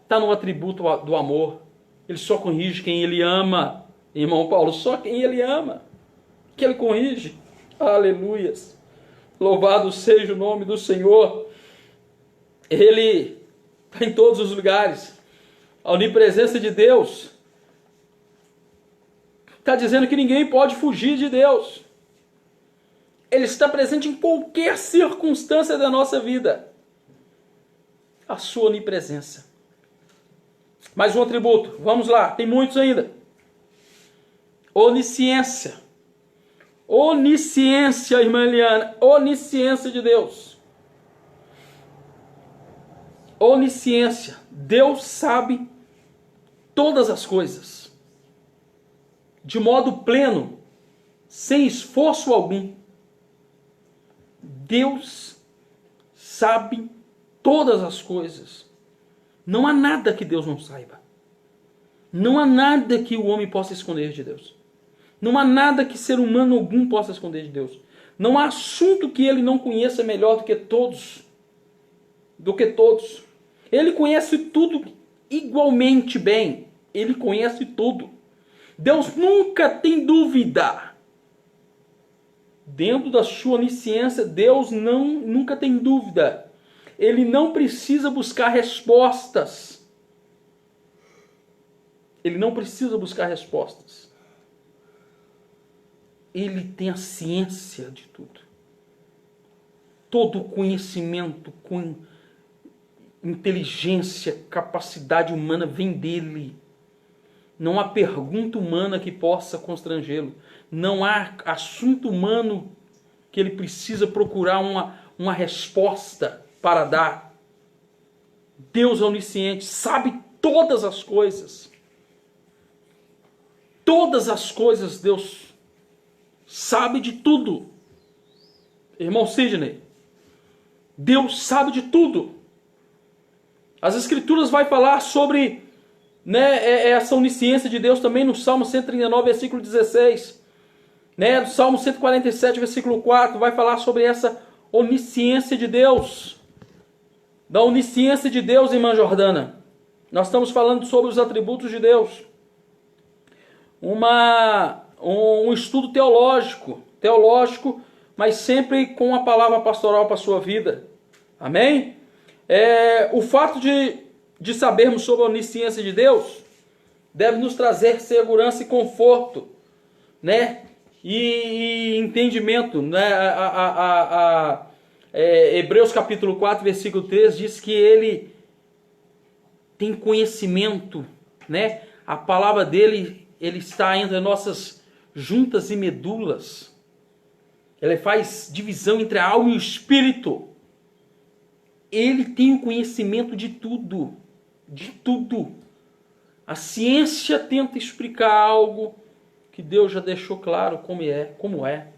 está no atributo do amor. Ele só corrige quem ele ama. Irmão Paulo, só quem ele ama, que ele corrige. Aleluias. Louvado seja o nome do Senhor. Ele está em todos os lugares. A onipresença de Deus está dizendo que ninguém pode fugir de Deus. Ele está presente em qualquer circunstância da nossa vida. A sua onipresença. Mais um atributo. Vamos lá, tem muitos ainda. Onisciência. Onisciência, irmã Eliana. Onisciência de Deus. Onisciência. Deus sabe todas as coisas. De modo pleno. Sem esforço algum. Deus sabe todas as coisas. Não há nada que Deus não saiba. Não há nada que o homem possa esconder de Deus. Não há nada que ser humano algum possa esconder de Deus. Não há assunto que ele não conheça melhor do que todos. Ele conhece tudo igualmente bem. Ele conhece tudo. Deus nunca tem dúvida. Dentro da sua onisciência, Deus nunca tem dúvida. Ele não precisa buscar respostas. Ele não precisa buscar respostas. Ele tem a ciência de tudo. todo conhecimento, com inteligência, capacidade humana vem dele. Não há pergunta humana que possa constrangê-lo. Não há assunto humano que ele precisa procurar uma resposta para dar. Deus é onisciente, sabe todas as coisas. Todas as coisas Deus sabe de tudo. Irmão Sidney, Deus sabe de tudo. As Escrituras vai falar sobre, né, essa onisciência de Deus também no Salmo 139, versículo 16. Né, no Salmo 147, versículo 4, vai falar sobre essa onisciência de Deus. Da onisciência de Deus, irmã Jordana. Nós estamos falando sobre os atributos de Deus. Um estudo teológico, mas sempre com a palavra pastoral para a sua vida. Amém? O fato de sabermos sobre a onisciência de Deus deve nos trazer segurança e conforto, né? E entendimento, né? Hebreus capítulo 4, versículo 3 diz que ele tem conhecimento, né? A palavra dele, ele está entre nossas juntas e medulas. Ele faz divisão entre a alma e o espírito. Ele tem o conhecimento de tudo. De tudo. A ciência tenta explicar algo que Deus já deixou claro como é.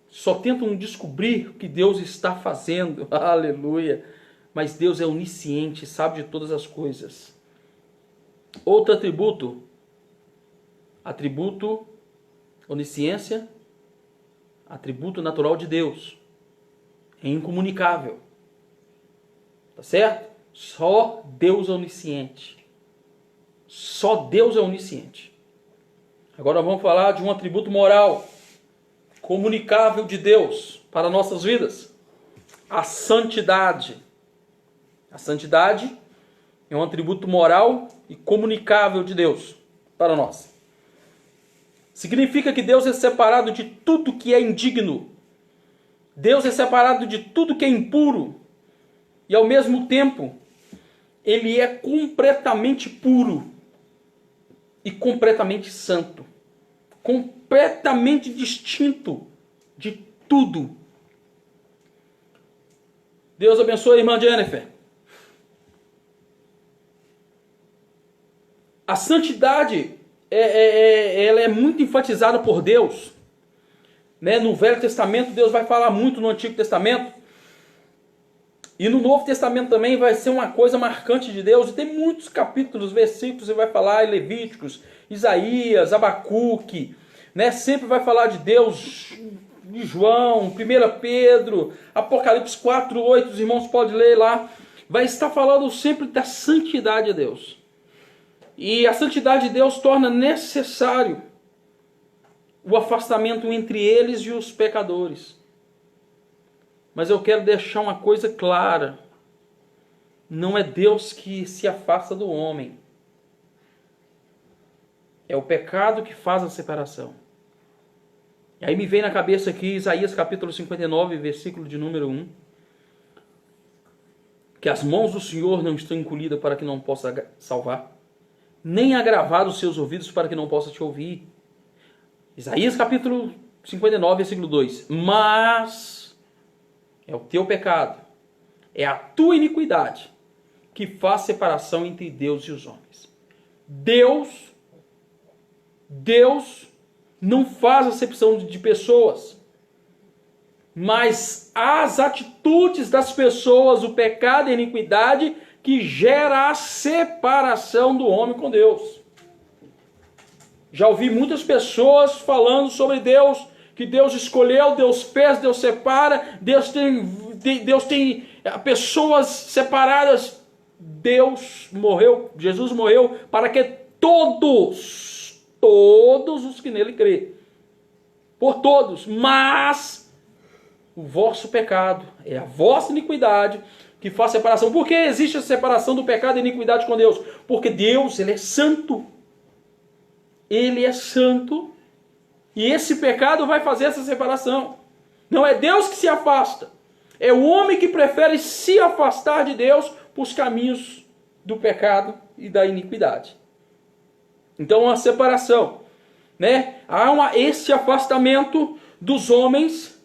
Só tentam descobrir o que Deus está fazendo. Aleluia. Mas Deus é onisciente, sabe de todas as coisas. Outro atributo, onisciência, atributo natural de Deus. É incomunicável. Tá certo? Só Deus é onisciente. Só Deus é onisciente. Agora vamos falar de um atributo moral, comunicável de Deus para nossas vidas. A santidade. A santidade é um atributo moral e comunicável de Deus para nós. Significa que Deus é separado de tudo que é indigno. Deus é separado de tudo que é impuro. E ao mesmo tempo, ele é completamente puro e completamente santo. Completamente distinto de tudo. Deus abençoe a irmã Jennifer. A santidade ela é muito enfatizada por Deus. Né? No Velho Testamento, Deus vai falar muito no Antigo Testamento. E no Novo Testamento também vai ser uma coisa marcante de Deus. E tem muitos capítulos, versículos, ele vai falar em Levíticos, Isaías, Abacuque. Né? Sempre vai falar de Deus, de João, 1 Pedro, Apocalipse 4, 8, os irmãos podem ler lá. Vai estar falando sempre da santidade de Deus. E a santidade de Deus torna necessário o afastamento entre eles e os pecadores. Mas eu quero deixar uma coisa clara. Não é Deus que se afasta do homem. É o pecado que faz a separação. E aí me vem na cabeça aqui Isaías capítulo 59, versículo de número 1. Que as mãos do Senhor não estão encolhidas para que não possa salvar, nem agravados os seus ouvidos para que não possa te ouvir. Isaías capítulo 59, versículo 2. Mas é o teu pecado, é a tua iniquidade que faz separação entre Deus e os homens. Deus não faz acepção de pessoas, mas as atitudes das pessoas, o pecado e a iniquidade que gera a separação do homem com Deus. Já ouvi muitas pessoas falando sobre Deus, que Deus escolheu, Deus fez, Deus separa, Deus tem pessoas separadas. Deus morreu, Jesus morreu para que todos os que nele crê, por todos, mas o vosso pecado é a vossa iniquidade que faz separação. Por que existe a separação do pecado e iniquidade com Deus? Porque Deus, ele é santo. Ele é santo. E esse pecado vai fazer essa separação. Não é Deus que se afasta. É o homem que prefere se afastar de Deus por os caminhos do pecado e da iniquidade. Então, uma separação, né? Há esse afastamento dos homens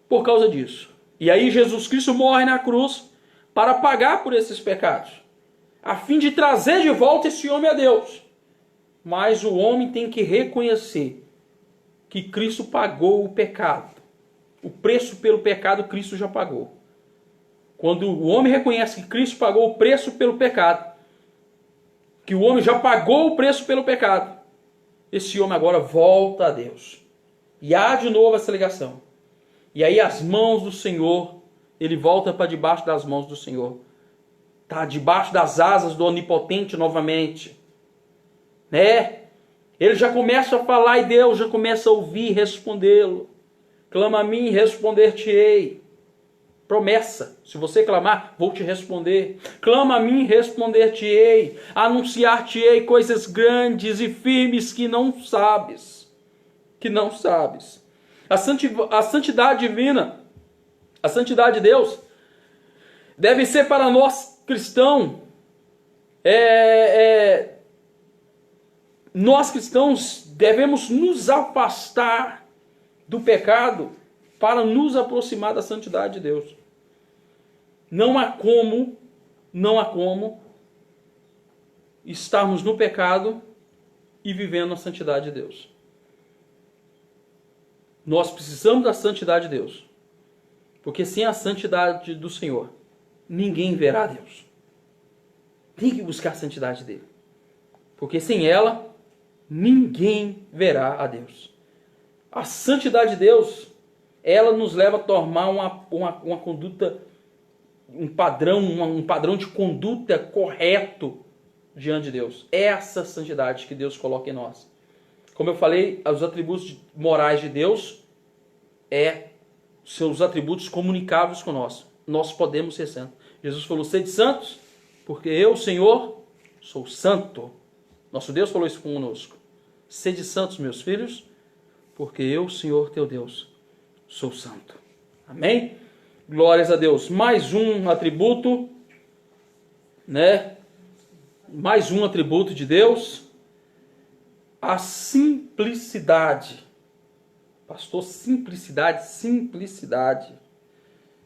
por causa disso. E aí Jesus Cristo morre na cruz para pagar por esses pecados, a fim de trazer de volta esse homem a Deus. Mas o homem tem que reconhecer que Cristo pagou o pecado. O preço pelo pecado Cristo já pagou. Quando o homem reconhece que Cristo pagou o preço pelo pecado, que o homem já pagou o preço pelo pecado, esse homem agora volta a Deus. E há de novo essa ligação. E aí as mãos do Senhor, ele volta para debaixo das mãos do Senhor. Está debaixo das asas do Onipotente novamente. Né? Ele já começa a falar e Deus já começa a ouvir e respondê-lo. Clama a mim e responder-te-ei. Promessa. Se você clamar, vou te responder. Clama a mim e responder-te-ei. Anunciar-te-ei coisas grandes e firmes que não sabes. Que não sabes. A santidade divina, a santidade de Deus, deve ser para nós cristãos. Nós cristãos devemos nos afastar do pecado para nos aproximar da santidade de Deus. Não há como estarmos no pecado e vivendo a santidade de Deus. Nós precisamos da santidade de Deus. Porque sem a santidade do Senhor, ninguém verá a Deus. Tem que buscar a santidade dele. Porque sem ela, ninguém verá a Deus. A santidade de Deus, ela nos leva a tomar uma conduta, um padrão de conduta correto diante de Deus. Essa santidade que Deus coloca em nós. Como eu falei, os atributos morais de Deus seus atributos comunicáveis com nós. Nós podemos ser santos. Jesus falou, sede santos, porque eu, Senhor, sou santo. Nosso Deus falou isso conosco. Sede santos, meus filhos, porque eu, Senhor, teu Deus, sou santo. Amém? Glórias a Deus. Mais um atributo, né? Mais um atributo de Deus. A simplicidade. Pastor, simplicidade.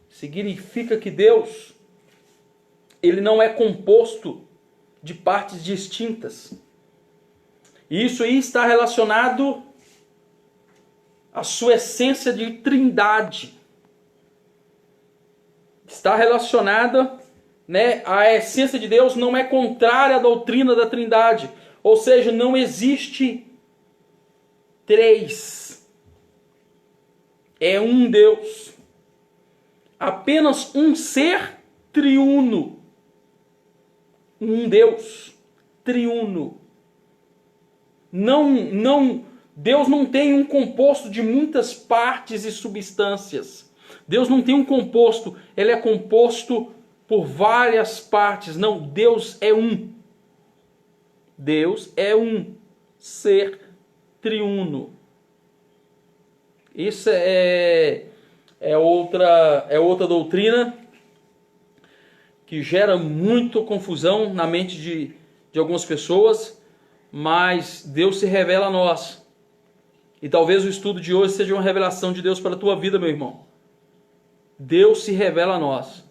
Significa que Deus, ele não é composto de partes distintas. E isso aí está relacionado à sua essência de trindade. Está relacionada, né, a essência de Deus não é contrária à doutrina da trindade. Ou seja, não existe três. É um Deus. Apenas um ser triuno. Um Deus triuno. Deus não tem um composto de muitas partes e substâncias. Deus não tem um composto, ele é composto por várias partes. Não, Deus é um. Deus é um ser triuno. Isso é outra doutrina que gera muita confusão na mente de algumas pessoas, mas Deus se revela a nós. E talvez o estudo de hoje seja uma revelação de Deus para a tua vida, meu irmão. Deus se revela a nós.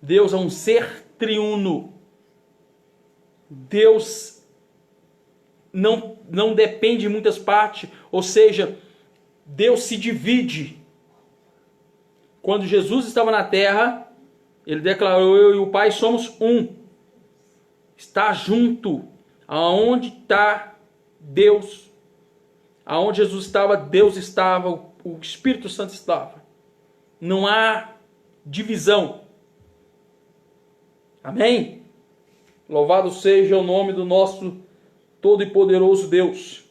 Deus é um ser triuno. Deus não depende de muitas partes, ou seja, Deus se divide. Quando Jesus estava na terra, ele declarou, eu e o Pai somos um. Está junto. Aonde está Deus? Aonde Jesus estava, Deus estava, o Espírito Santo estava. Não há divisão. Amém? Louvado seja o nome do nosso todo e poderoso Deus.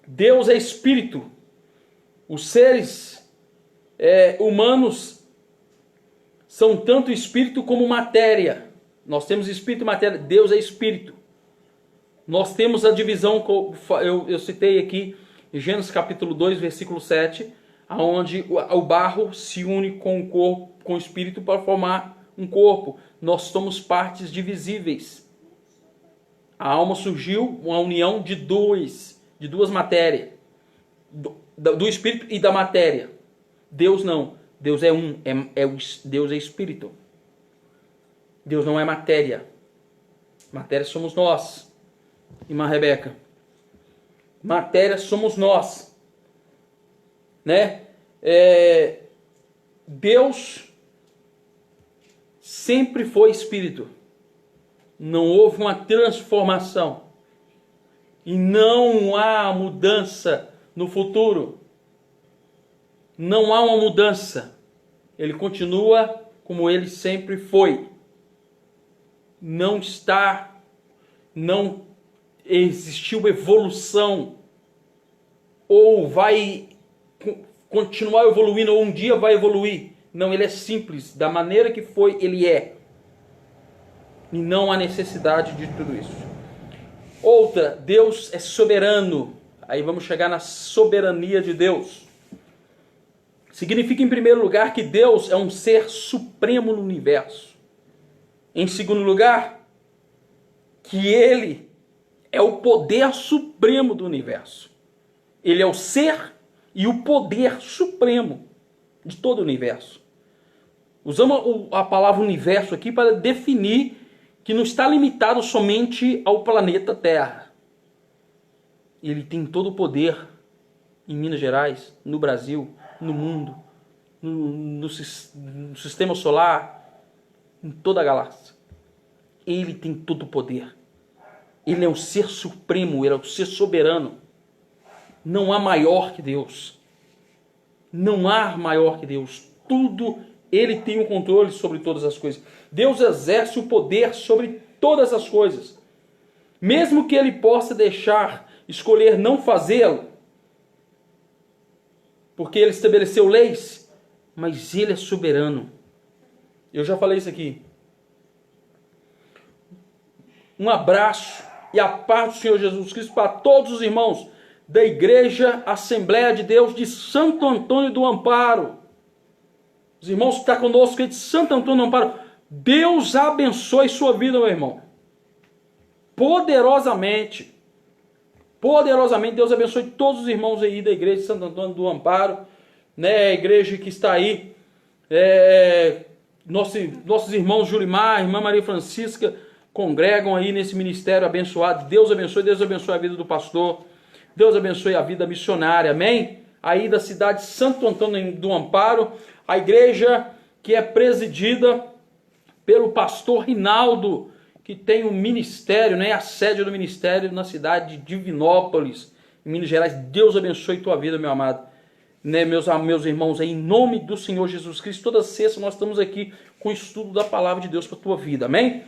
Deus é Espírito. Os seres humanos são tanto Espírito como matéria. Nós temos Espírito e matéria. Deus é Espírito. Nós temos a divisão, eu citei aqui em Gênesis capítulo 2, versículo 7, onde o barro se une com o corpo, com o espírito para formar um corpo. Nós somos partes divisíveis. A alma surgiu uma união de duas matérias, do espírito e da matéria. Deus não. Deus é um, Deus é espírito. Deus não é matéria. Matéria somos nós, irmã Rebeca. Matéria somos nós, né? Deus sempre foi espírito. Não houve uma transformação e não há mudança no futuro. Não há uma mudança. Ele continua como ele sempre foi. Não existiu evolução, ou vai continuar evoluindo, ou um dia vai evoluir. Não, ele é simples, da maneira que foi, ele é. E não há necessidade de tudo isso. Outra, Deus é soberano. Aí vamos chegar na soberania de Deus. Significa, em primeiro lugar, que Deus é um ser supremo no universo. Em segundo lugar, que Ele é o poder supremo do universo. Ele é o ser e o poder supremo de todo o universo. Usamos a palavra universo aqui para definir que não está limitado somente ao planeta Terra. Ele tem todo o poder em Minas Gerais, no Brasil, no mundo, no sistema solar, em toda a galáxia. Ele tem todo o poder. Ele é o ser supremo, ele é o ser soberano. Não há maior que Deus. Não há maior que Deus. Tudo, ele tem o controle sobre todas as coisas. Deus exerce o poder sobre todas as coisas. Mesmo que ele possa escolher não fazê-lo, porque ele estabeleceu leis, mas ele é soberano. Eu já falei isso aqui. Um abraço e a paz do Senhor Jesus Cristo para todos os irmãos da Igreja Assembleia de Deus de Santo Antônio do Amparo. Os irmãos que estão conosco aí de Santo Antônio do Amparo. Deus abençoe sua vida, meu irmão. Poderosamente. Poderosamente, Deus abençoe todos os irmãos aí da Igreja de Santo Antônio do Amparo. Né, a igreja que está aí. Nossos irmãos Julimar, irmã Maria Francisca, congregam aí nesse ministério abençoado. Deus abençoe a vida do pastor. Deus abençoe a vida missionária, amém? Aí da cidade de Santo Antônio do Amparo, a igreja que é presidida pelo pastor Rinaldo, que tem um ministério, né, a sede do ministério na cidade de Divinópolis, em Minas Gerais. Deus abençoe tua vida, meu amado. Né, meus irmãos, aí, em nome do Senhor Jesus Cristo, toda sexta nós estamos aqui com o estudo da palavra de Deus para a tua vida, amém?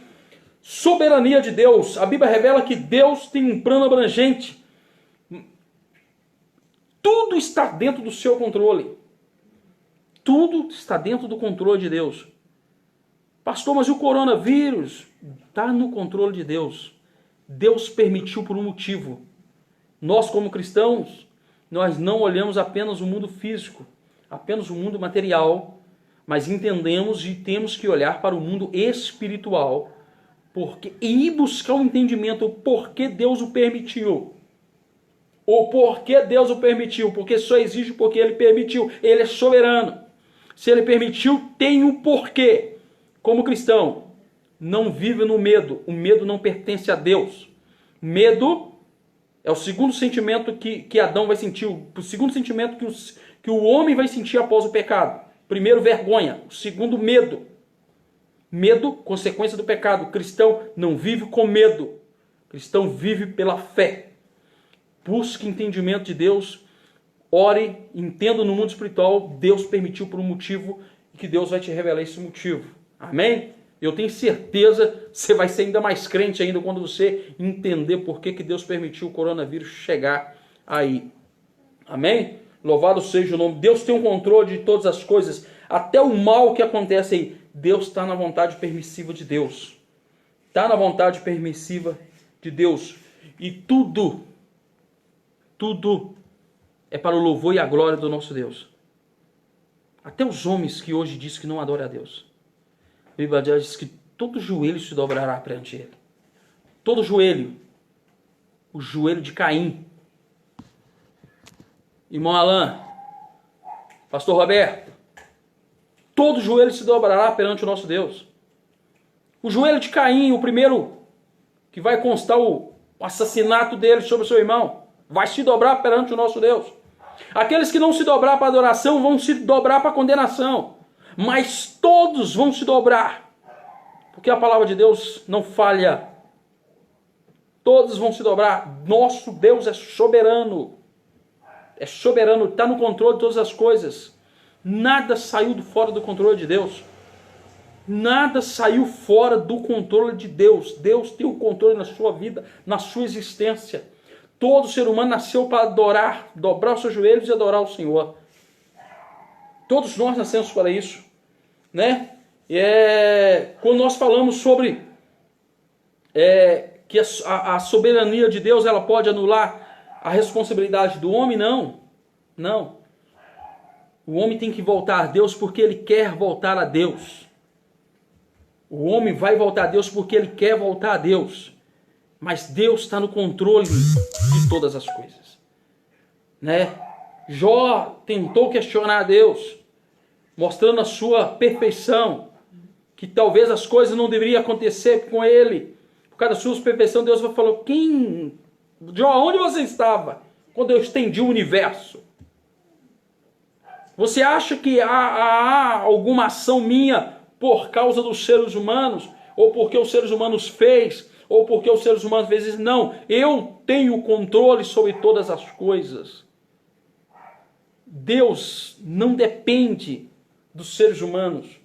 Soberania de Deus. A Bíblia revela que Deus tem um plano abrangente. Tudo está dentro do seu controle. Tudo está dentro do controle de Deus. Pastor, mas e o coronavírus? Está no controle de Deus. Deus permitiu por um motivo. Nós, como cristãos, nós não olhamos apenas o mundo físico, apenas o mundo material, mas entendemos e temos que olhar para o mundo espiritual, e buscar o entendimento, o porquê Deus o permitiu. O porquê Deus o permitiu, porque só existe porque Ele permitiu. Ele é soberano. Se Ele permitiu, tem um porquê. Como cristão, não vive no medo. O medo não pertence a Deus. Medo é o segundo sentimento que Adão vai sentir. O segundo sentimento que o homem vai sentir após o pecado. Primeiro, vergonha. O segundo, medo. Medo, consequência do pecado. O cristão não vive com medo. O cristão vive pela fé. Busque entendimento de Deus. Ore, entenda no mundo espiritual. Deus permitiu por um motivo e que Deus vai te revelar esse motivo. Amém? Eu tenho certeza que você vai ser ainda mais crente ainda quando você entender por que Deus permitiu o coronavírus chegar aí. Amém? Louvado seja o nome. Deus tem um controle de todas as coisas. Até o mal que acontece aí. Deus está na vontade permissiva de Deus. Está na vontade permissiva de Deus. E tudo é para o louvor e a glória do nosso Deus. Até os homens que hoje dizem que não adoram a Deus. A Bíblia diz que todo joelho se dobrará perante Ele. Todo joelho. O joelho de Caim. Irmão Alain, Pastor Roberto, todo joelho se dobrará perante o nosso Deus. O joelho de Caim, o primeiro que vai constar o assassinato dele sobre o seu irmão, vai se dobrar perante o nosso Deus. Aqueles que não se dobrar para a adoração vão se dobrar para a condenação. Mas todos vão se dobrar. Porque a palavra de Deus não falha. Todos vão se dobrar. Nosso Deus é soberano. É soberano, está no controle de todas as coisas. Nada saiu fora do controle de Deus. Nada saiu fora do controle de Deus. Deus tem o controle na sua vida, na sua existência. Todo ser humano nasceu para adorar, dobrar os seus joelhos e adorar o Senhor. Todos nós nascemos para isso, né? Quando nós falamos sobre que a soberania de Deus ela pode anular a responsabilidade do homem, não. O homem tem que voltar a Deus porque ele quer voltar a Deus. O homem vai voltar a Deus porque ele quer voltar a Deus. Mas Deus está no controle de todas as coisas, né? Jó tentou questionar a Deus, mostrando a sua perfeição, que talvez as coisas não deveriam acontecer com ele. Por causa da sua perfeição, Deus falou: Jó, onde você estava quando eu estendi o universo? Você acha que há alguma ação minha por causa dos seres humanos? Ou porque os seres humanos fez? Ou porque os seres humanos vezes não? Eu tenho controle sobre todas as coisas. Deus não depende dos seres humanos,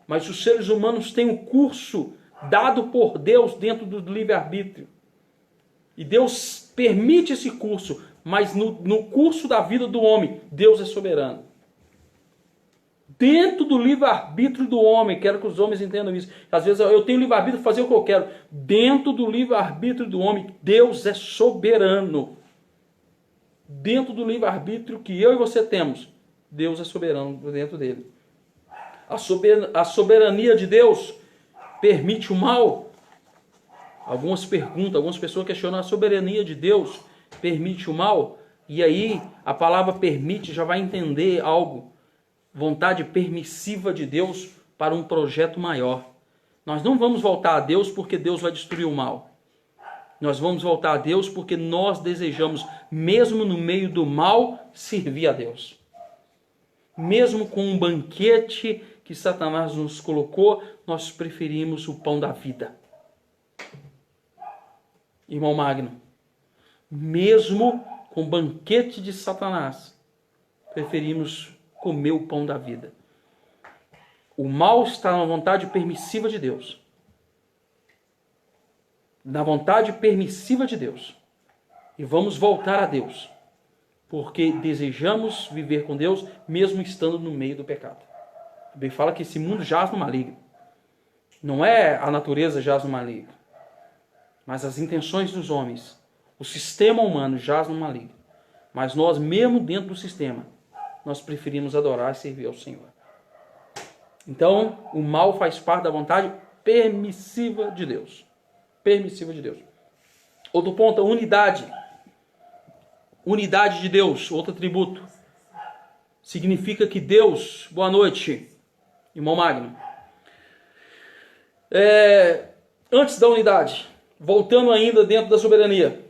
mas os seres humanos têm um curso dado por Deus dentro do livre-arbítrio. E Deus permite esse curso, mas no curso da vida do homem, Deus é soberano. Dentro do livre-arbítrio do homem, quero que os homens entendam isso. Às vezes eu tenho livre-arbítrio para fazer o que eu quero. Dentro do livre-arbítrio do homem, Deus é soberano. Dentro do livre-arbítrio que eu e você temos, Deus é soberano dentro dele. A soberania de Deus permite o mal? Algumas pessoas questionam: a soberania de Deus permite o mal? E aí, a palavra permite já vai entender algo. Vontade permissiva de Deus para um projeto maior. Nós não vamos voltar a Deus porque Deus vai destruir o mal. Nós vamos voltar a Deus porque nós desejamos, mesmo no meio do mal, servir a Deus. Mesmo com um banquete que Satanás nos colocou, nós preferimos o pão da vida. Irmão Magno, mesmo com o banquete de Satanás, preferimos comer o pão da vida. O mal está na vontade permissiva de Deus. Na vontade permissiva de Deus. E vamos voltar a Deus. Porque desejamos viver com Deus, mesmo estando no meio do pecado. A Bíblia fala que esse mundo jaz no maligno. Não é a natureza jaz no maligno, mas as intenções dos homens. O sistema humano jaz no maligno. Mas nós, mesmo dentro do sistema, nós preferimos adorar e servir ao Senhor. Então, o mal faz parte da vontade permissiva de Deus. Permissiva de Deus. Outro ponto, a unidade. Unidade de Deus, outro atributo. Significa que Deus, boa noite, irmão Magno. Antes da unidade, voltando ainda dentro da soberania.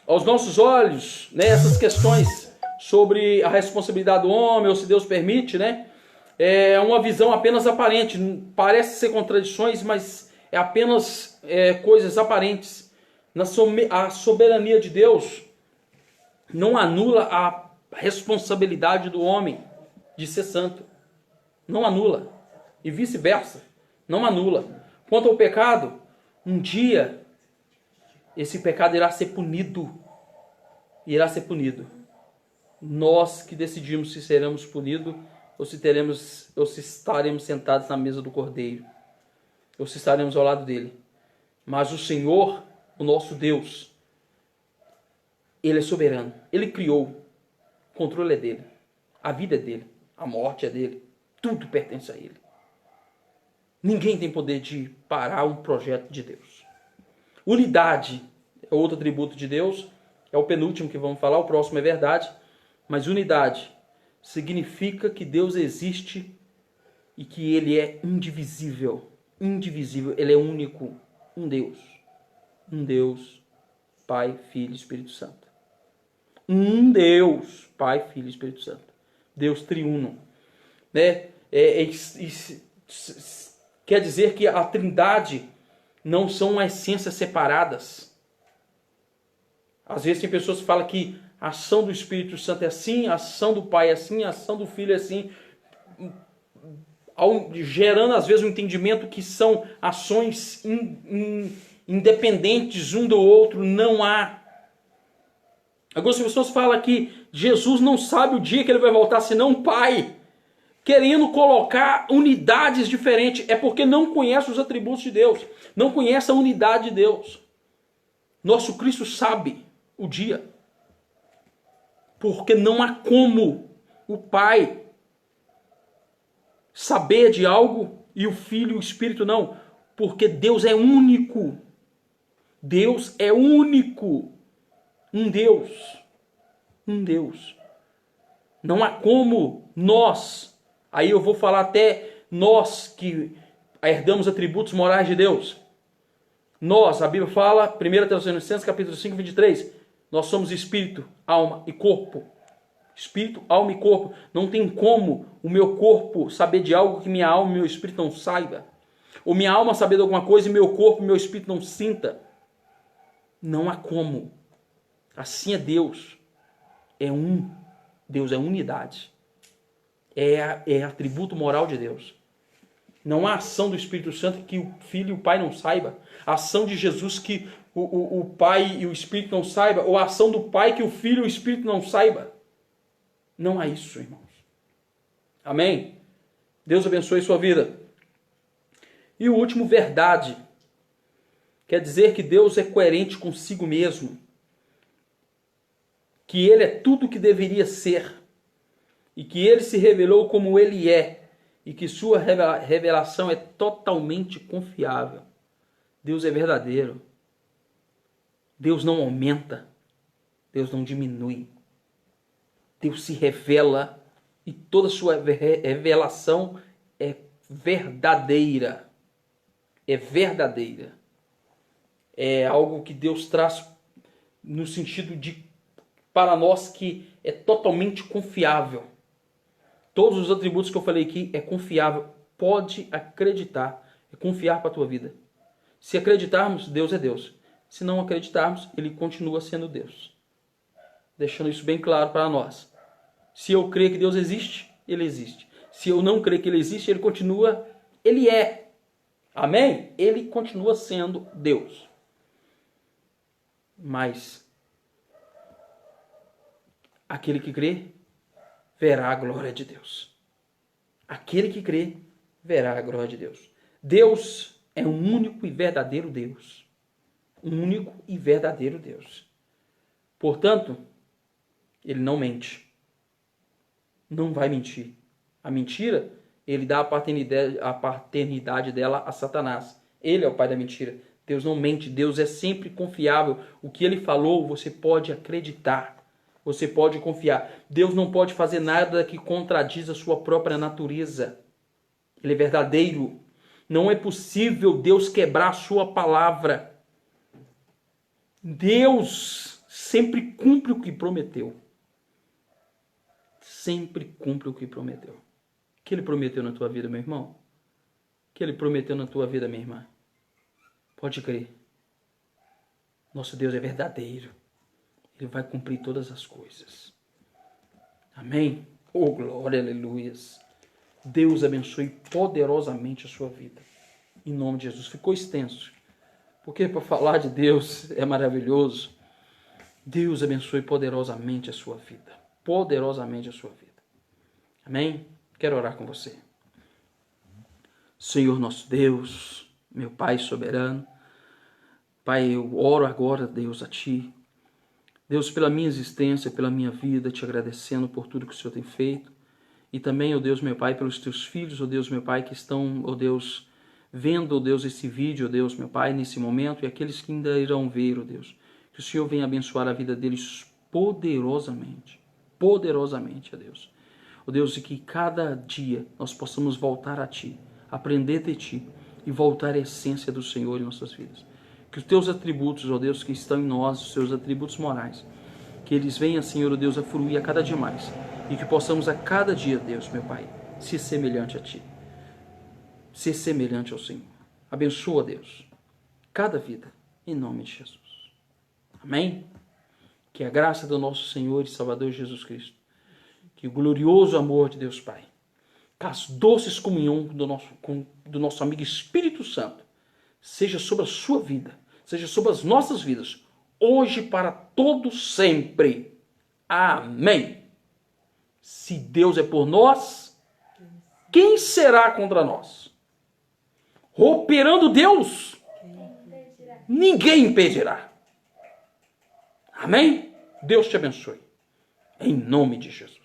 Aos nossos olhos, né, essas questões sobre a responsabilidade do homem, ou se Deus permite, né? É uma visão apenas aparente. Parece ser contradições, mas é apenas coisas aparentes. A soberania de Deus não anula a responsabilidade do homem de ser santo. Não anula. E vice-versa. Não anula. Quanto ao pecado, um dia esse pecado irá ser punido. Irá ser punido. Nós que decidimos se seremos punidos ou se estaremos sentados na mesa do Cordeiro, ou se estaremos ao lado dele. Mas o Senhor, o nosso Deus, Ele é soberano. Ele criou. O controle é dele. A vida é dele. A morte é dele. Tudo pertence a ele. Ninguém tem poder de parar um projeto de Deus. Unidade é outro atributo de Deus. É o penúltimo que vamos falar. O próximo é verdade. Mas unidade significa que Deus existe e que ele é indivisível. Indivisível. Ele é único. Um Deus. Um Deus, Pai, Filho e Espírito Santo. Um Deus, Pai, Filho e Espírito Santo. Deus triuno. Né? Quer dizer que a Trindade não são essências separadas. Às vezes tem pessoas que falam que a ação do Espírito Santo é assim, a ação do Pai é assim, a ação do Filho é assim, gerando às vezes um entendimento que são ações independentes um do outro. Não há. Algumas pessoas falam que Jesus não sabe o dia que ele vai voltar, senão o Pai, querendo colocar unidades diferentes. É porque não conhece os atributos de Deus, não conhece a unidade de Deus. Nosso Cristo sabe o dia, porque não há como o Pai saber de algo e o Filho e o Espírito não, porque Deus é único. Deus é único. Um Deus. Um Deus. Não há como nós, aí eu vou falar até nós que herdamos atributos morais de Deus. Nós, a Bíblia fala, 1 Tessalonicenses capítulo 5, 23, nós somos espírito, alma e corpo. Espírito, alma e corpo. Não tem como o meu corpo saber de algo que minha alma e meu espírito não saiba. Ou minha alma saber de alguma coisa e meu corpo e meu espírito não sinta. Não há como. Assim é Deus. É um. Deus é unidade. É atributo moral de Deus. Não há ação do Espírito Santo que o Filho e o Pai não saibam. A ação de Jesus que o Pai e o Espírito não saibam. Ou a ação do Pai que o Filho e o Espírito não saibam. Não há isso, irmãos. Amém? Deus abençoe sua vida. E o último, verdade. Quer dizer que Deus é coerente consigo mesmo. Que Ele é tudo o que deveria ser. E que Ele se revelou como Ele é. E que sua revelação é totalmente confiável. Deus é verdadeiro. Deus não aumenta. Deus não diminui. Deus se revela e toda sua revelação é verdadeira. É verdadeira. É algo que Deus traz no sentido de, para nós, que é totalmente confiável. Todos os atributos que eu falei aqui é confiável. Pode acreditar. É confiar para a tua vida. Se acreditarmos, Deus é Deus. Se não acreditarmos, Ele continua sendo Deus. Deixando isso bem claro para nós. Se eu crer que Deus existe, Ele existe. Se eu não crer que Ele existe, Ele continua, Ele é. Amém? Ele continua sendo Deus. Mas aquele que crê, verá a glória de Deus. Aquele que crê, verá a glória de Deus. Deus é um único e verdadeiro Deus. Um único e verdadeiro Deus. Portanto, Ele não mente. Não vai mentir. A mentira, ele dá a paternidade dela a Satanás. Ele é o pai da mentira. Deus não mente. Deus é sempre confiável. O que Ele falou, você pode acreditar. Você pode confiar. Deus não pode fazer nada que contradiz a sua própria natureza. Ele é verdadeiro. Não é possível Deus quebrar a sua palavra. Deus sempre cumpre o que prometeu. Sempre cumpre o que prometeu. O que Ele prometeu na tua vida, meu irmão? O que Ele prometeu na tua vida, minha irmã? Pode crer. Nosso Deus é verdadeiro. Ele vai cumprir todas as coisas. Amém? Oh, glória, aleluias. Deus abençoe poderosamente a sua vida. Em nome de Jesus. Ficou extenso. Porque para falar de Deus é maravilhoso. Deus abençoe poderosamente a sua vida. Poderosamente a sua vida. Amém? Quero orar com você. Senhor nosso Deus, meu Pai soberano, Pai, eu oro agora, Deus, a Ti. Deus, pela minha existência, pela minha vida, Te agradecendo por tudo que o Senhor tem feito E também, ó Deus, meu Pai, pelos teus filhos, ó Deus, meu Pai, que estão, ó Deus, vendo, ó Deus, esse vídeo, ó Deus, meu Pai, nesse momento, e aqueles que ainda irão ver, ó Deus. Que o Senhor venha abençoar a vida deles poderosamente, ó Deus. Ó Deus, e que cada dia nós possamos voltar a Ti, aprender de Ti e voltar à essência do Senhor em nossas vidas. Que os Teus atributos, ó Deus, que estão em nós, os Teus atributos morais, que eles venham, Senhor, ó Deus, a fruir a cada dia mais. E que possamos a cada dia, Deus, meu Pai, ser semelhante a Ti. Ser semelhante ao Senhor. Abençoa, Deus, cada vida, em nome de Jesus. Amém? Que a graça do nosso Senhor e Salvador Jesus Cristo, que o glorioso amor de Deus Pai, que as doces comunhão do nosso amigo Espírito Santo, seja sobre a sua vida, seja sobre as nossas vidas, hoje para todo sempre. Amém. Se Deus é por nós, quem será contra nós? Operando Deus, ninguém impedirá. Amém? Deus te abençoe. Em nome de Jesus.